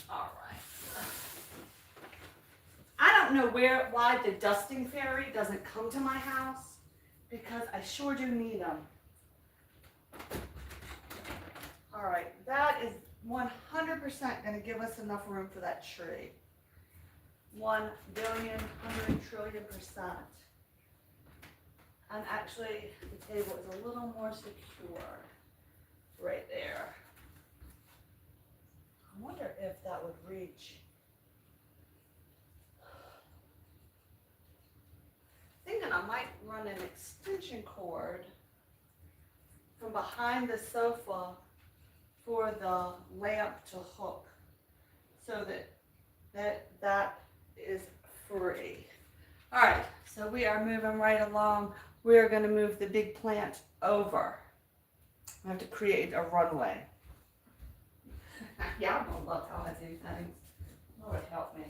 All right. I don't know why the dusting fairy doesn't come to my house because I sure do need them. All right, that is 100% going to give us enough room for that tree. 1 billion, 100 trillion %. And actually, the table is a little more secure right there. I wonder if that would reach. Thinking I might run an extension cord from behind the sofa for the lamp to hook so that is free. All right, so we are moving right along. We are going to move the big plant over. I have to create a runway. Yeah, I'm gonna love how I do things. Lord help me.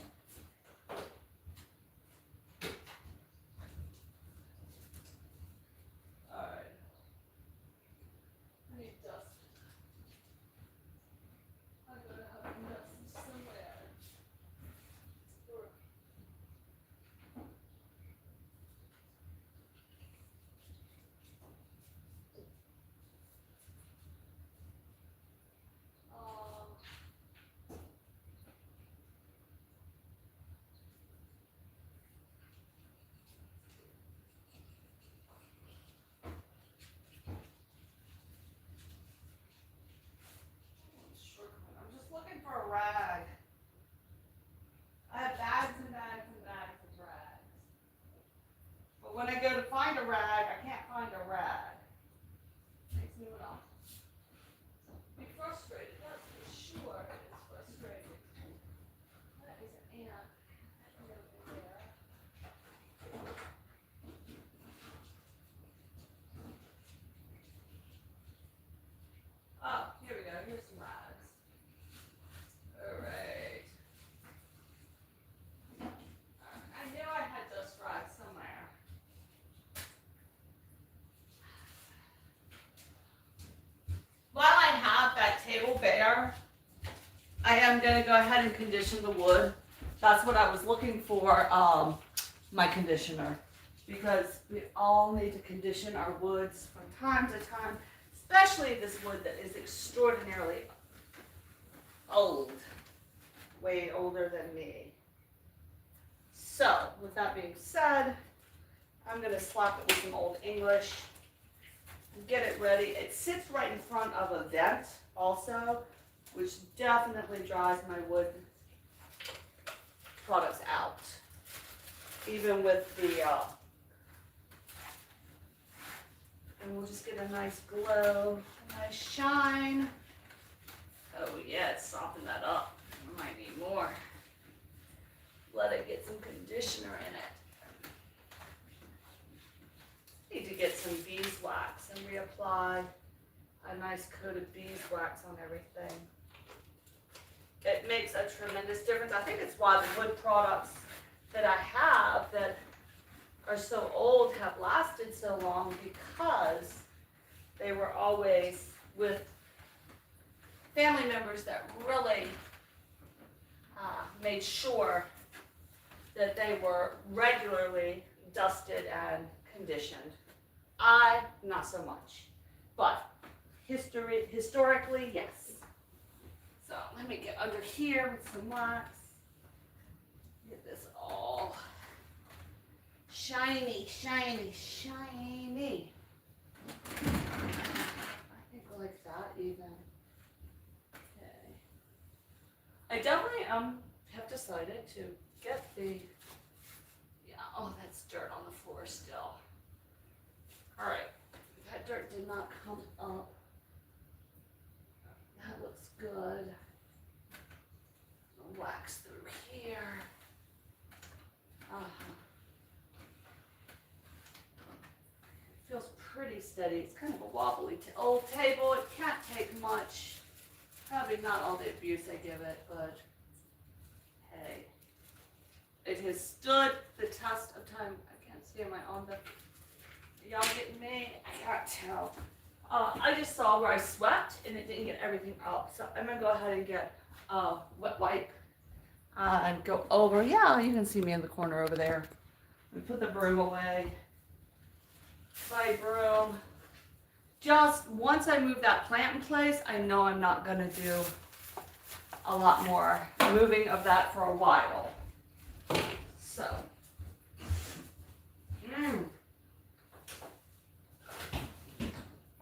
I am gonna go ahead and condition the wood. That's what I was looking for, my conditioner. Because we all need to condition our woods from time to time, especially this wood that is extraordinarily old. Way older than me. So, with that being said, I'm gonna slap it with some Old English and get it ready. It sits right in front of a vent also, which definitely dries my wood products out. Even with the, and we'll just get a nice glow, a nice shine. Oh yeah, it's softened that up. I might need more. Let it get some conditioner in it. Need to get some beeswax and reapply a nice coat of beeswax on everything. It makes a tremendous difference. I think it's why the wood products that I have that are so old have lasted so long, because they were always with family members that really made sure that they were regularly dusted and conditioned. I, not so much, but historically, yes. So let me get under here with some wax. Get this all shiny, shiny, shiny. I think like that even. Okay. I definitely have decided to get the, yeah, oh, that's dirt on the floor still. All right, that dirt did not come up. That looks good. Wax through here. Feels pretty steady. It's kind of a wobbly old table. It can't take much. Probably not all the abuse I give it, but hey. It has stood the test of time. I can't see, am I on the, y'all getting me? I can't tell. I just saw where I swept and it didn't get everything up. So I'm gonna go ahead and get a wet wipe and go over. Yeah, you can see me in the corner over there. We put the broom away. Bye, broom. Just once I move that plant in place, I know I'm not gonna do a lot more moving of that for a while. So,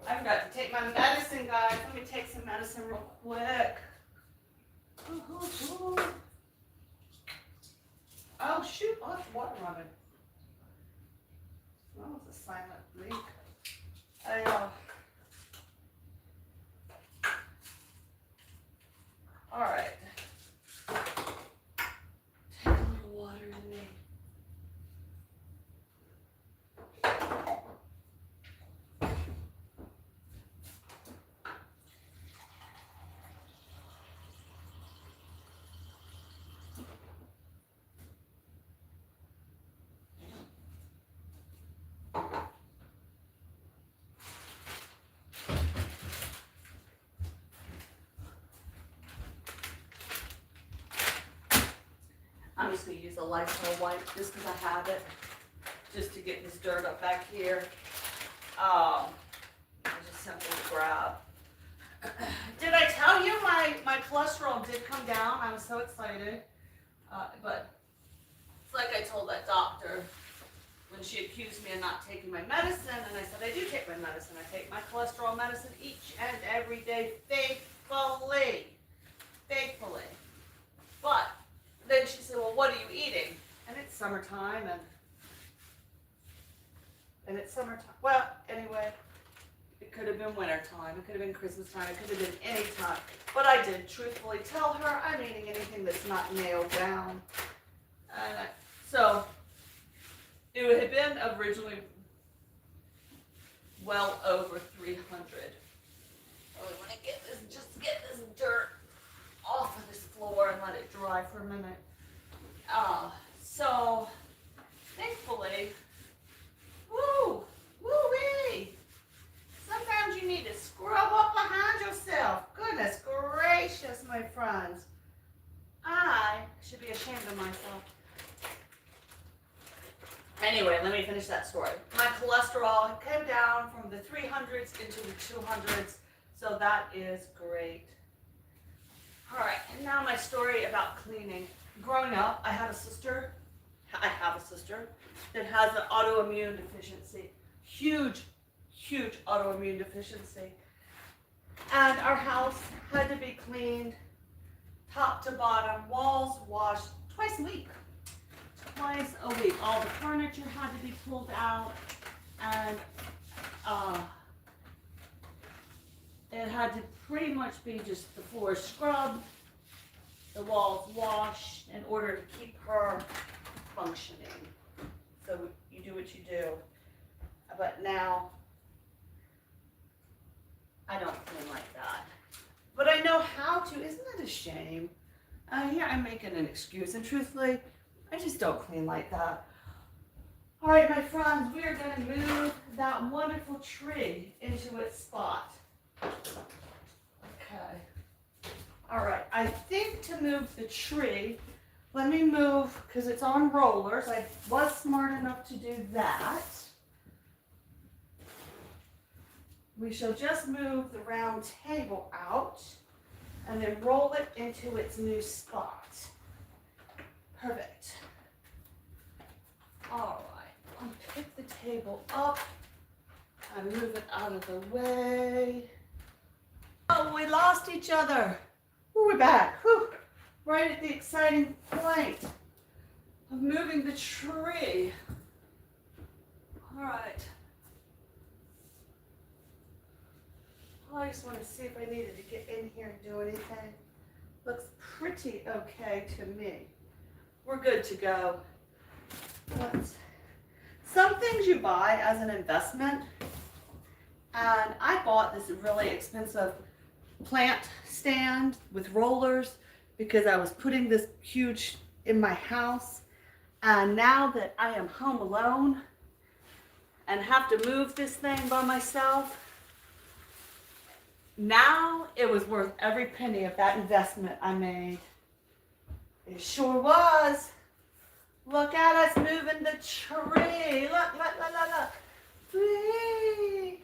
I forgot to take my medicine, guys. Let me take some medicine real quick. Oh shoot, oh, that's water running. That was a silent leak. All right. Take a little water in me. I'm just going to use a Lysol wipe just because I have it, just to get this dirt up back here. I just simply grab. Did I tell you my cholesterol did come down? I was so excited. But it's like I told that doctor when she accused me of not taking my medicine, and I said, I do take my medicine. I take my cholesterol medicine each and every day faithfully. Faithfully. But then she said, well, what are you eating? And it's summertime, and it's summertime. Well, anyway, it could have been wintertime. It could have been Christmas time. It could have been any time. But I did truthfully tell her I'm eating anything that's not nailed down. So it had been originally well over 300. I really want to get this, just get this dirt off of this floor and let it dry for a minute. So thankfully, woo-wee. Sometimes you need to scrub up behind yourself. Goodness gracious, my friends.
it came down from the 300s into the 200s, so that is great. All right, and now my story about cleaning. Growing up, I have a sister that has an autoimmune deficiency. Huge autoimmune deficiency. And our house had to be cleaned top to bottom, walls washed twice a week. All the furniture had to be pulled out, and it had to pretty much be just the floor scrubbed, the walls washed in order to keep her functioning. So you do what you do. But now, I don't clean like that. But I know how to. Isn't that a shame? Here I'm making an excuse, and truthfully, I just don't clean like that. All right, my friends, we are going to move that wonderful tree into its spot. Okay. All right, I think to move the tree, let me move, because it's on rollers. I was smart enough to do that. We shall just move the round table out and then roll it into its new spot. Perfect. All right, I'll pick the table up and move it out of the way. Oh, we lost each other. Ooh, we're back. Whew. Right at the exciting point of moving the tree. All right. I just want to see if I needed to get in here and do anything. Looks pretty okay to me. We're good to go. Some things you buy as an investment, and I bought this really expensive plant stand with rollers because I was putting this huge in my house, and now that I am home alone and have to move this thing by myself, now it was worth every penny of that investment I made. It sure was. Look at us moving the tree. Look. Whee!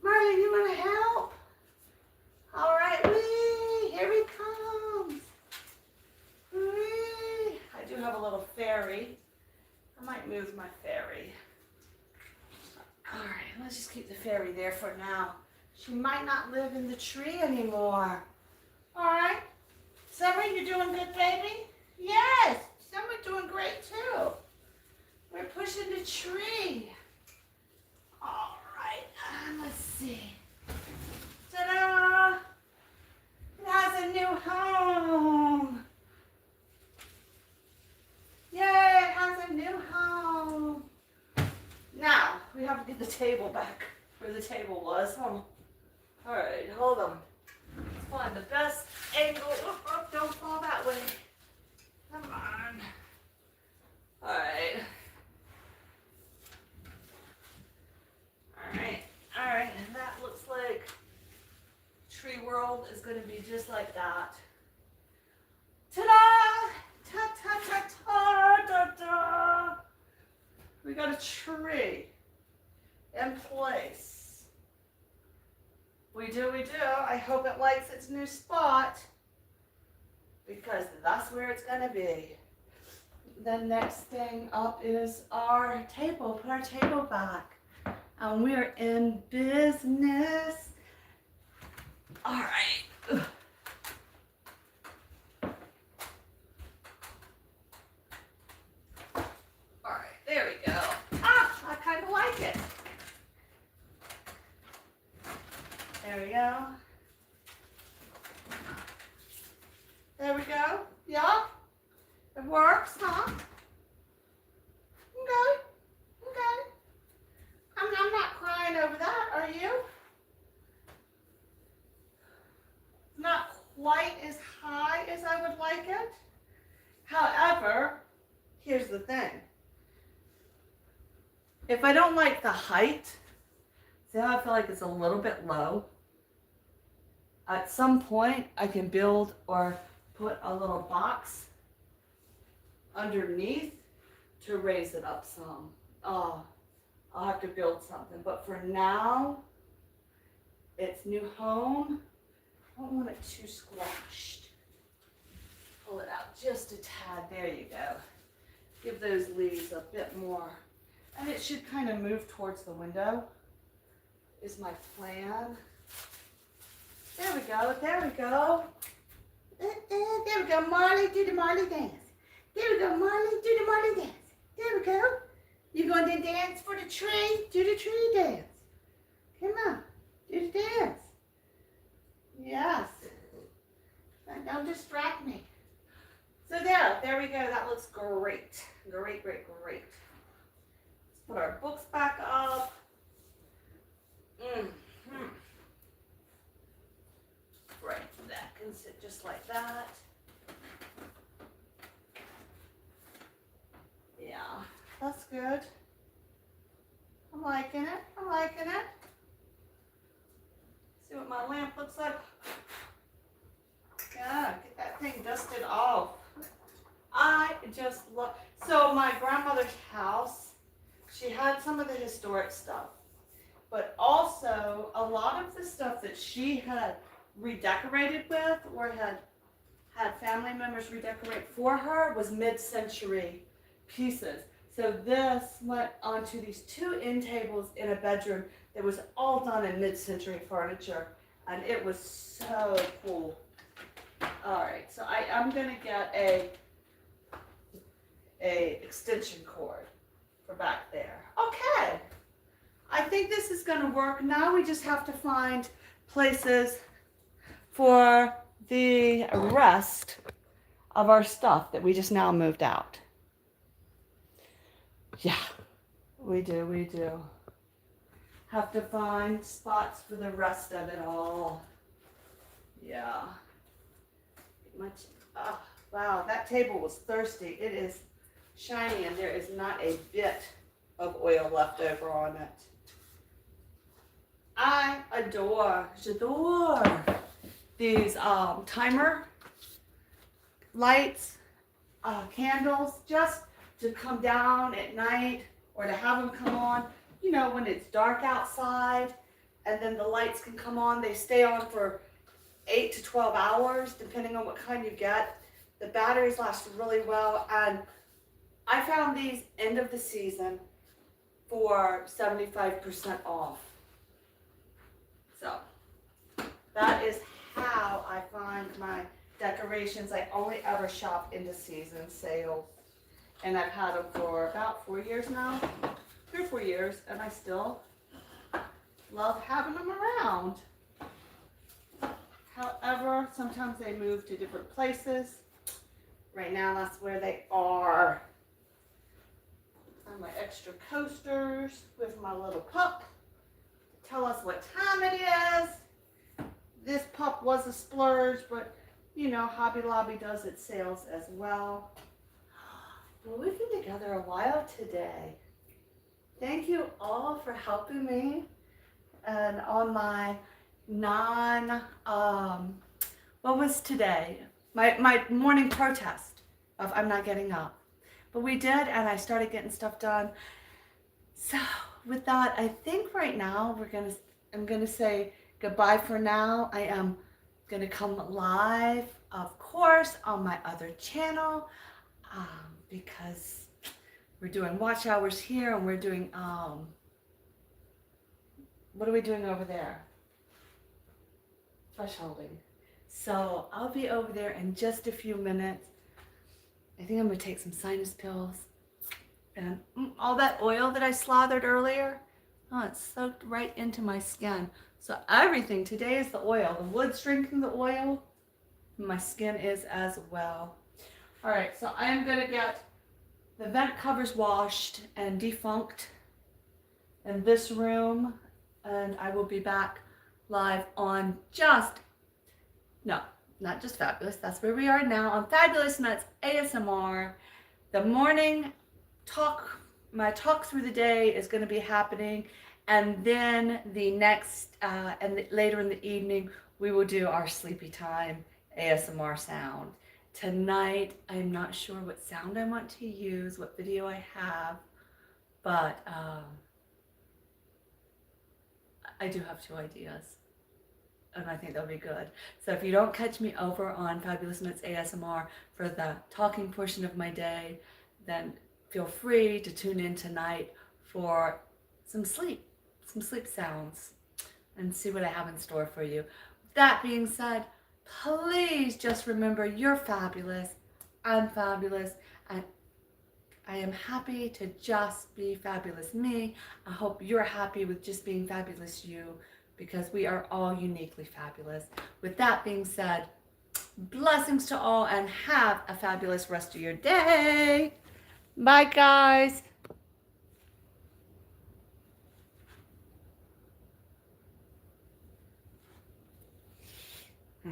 Marley, you want to help? All right, whee! Here he comes. Whee! I do have a little fairy. I might move my fairy. All right, let's just keep the fairy there for now. She might not live in the tree anymore. All right. Summer, you doing good, baby? Yes. Summer doing great, too. We're pushing the tree. All right. Let's see. Ta-da! It has a new home. Yay, it has a new home. Now, we have to get the table back where the table was. All right, hold on. Let's find the best angle. Oh, don't fall that way. Come on. All right. All right, and that looks like Tree World is going to be just like that. Ta-da! Ta-ta-ta-ta-da-da! We got a tree in place. We do. I hope it likes its new spot because that's where it's going to be. The next thing up is our table. Put our table back. And we're in business. All right. Ugh. All right, there we go. I kind of like it. There we go. There we go. Yeah? It works, huh? Okay. I'm not crying over that, are you? Not quite as high as I would like it. However, here's the thing. If I don't like the height, see how I feel like it's a little bit low? At some point, I can build or put a little box underneath to raise it up some. Oh, I'll have to build something. But for now, it's new home. I don't want it too squashed. Pull it out just a tad. There you go. Give those leaves a bit more. And it should kind of move towards the window, is my plan. There we go, there we go. There we go, Marley, do the Marley dance. There we go, Marley, do the Marley dance. There we go. You going to dance for the tree? Do the tree dance. Come on, do the dance. Yes. And don't distract me. So there we go. That looks great. Great, great, great. Let's put our books back up. Right, that can sit just like that. Yeah, that's good. I'm liking it. I'm liking it. See what my lamp looks like. Yeah, get that thing dusted off. I just love, so my grandmother's house, she had some of the historic stuff, but also a lot of the stuff that she had redecorated with or had family members redecorate for her was mid-century pieces. So this went onto these 2 end tables in a bedroom that was all done in mid-century furniture, and it was so cool. All right, so I'm gonna get a extension cord for back there. Okay, I think this is gonna work. Now we just have to find places for the rest of our stuff that we just now moved out. Yeah, we do. Have to find spots for the rest of it all. Yeah. Wow, that table was thirsty. It is shiny and there is not a bit of oil left over on it. I j'adore these timer lights, candles, just to come down at night or to have them come on, you know, when it's dark outside, and then the lights can come on. They stay on for 8 to 12 hours, depending on what kind you get. The batteries last really well, and I found these end of the season for 75% off. So that is how I find my decorations. I only ever shop into season sales, and I've had them for about 4 years now, 3 or 4 years, and I still love having them around. However, sometimes they move to different places. Right now, that's where they are. And my extra coasters with my little pup to tell us what time it is. This pup was a splurge, but you know, Hobby Lobby does its sales as well. Well, we've been together a while today. Thank you all for helping me and on my what was today? My morning protest of I'm not getting up. But we did, and I started getting stuff done. So with that, I think right now I'm gonna say goodbye for now. I am gonna come live, of course, on my other channel, because we're doing watch hours here, and we're doing what are we doing over there? Thresholding. So I'll be over there in just a few minutes. I think I'm gonna take some sinus pills, and all that oil that I slathered earlier, it's soaked right into my skin. So everything today is the oil. The wood's drinking the oil. My skin is as well. All right, so I am gonna get the vent covers washed and defunked in this room, and I will be back live on not just Fabulous. That's where we are now on Fabulous Nuts ASMR. The morning talk, my talk through the day is going to be happening, and then the next later in the evening we will do our sleepy time ASMR sound. Tonight I'm not sure what sound I want to use, what video I have, but I do have 2 ideas. And I think that'll be good. So if you don't catch me over on Fabulous Minutes ASMR for the talking portion of my day, then feel free to tune in tonight for some sleep sounds, and see what I have in store for you. That being said, please just remember you're fabulous. I'm fabulous. And I am happy to just be fabulous me. I hope you're happy with just being fabulous you, because we are all uniquely fabulous. With that being said, blessings to all and have a fabulous rest of your day. Bye, guys.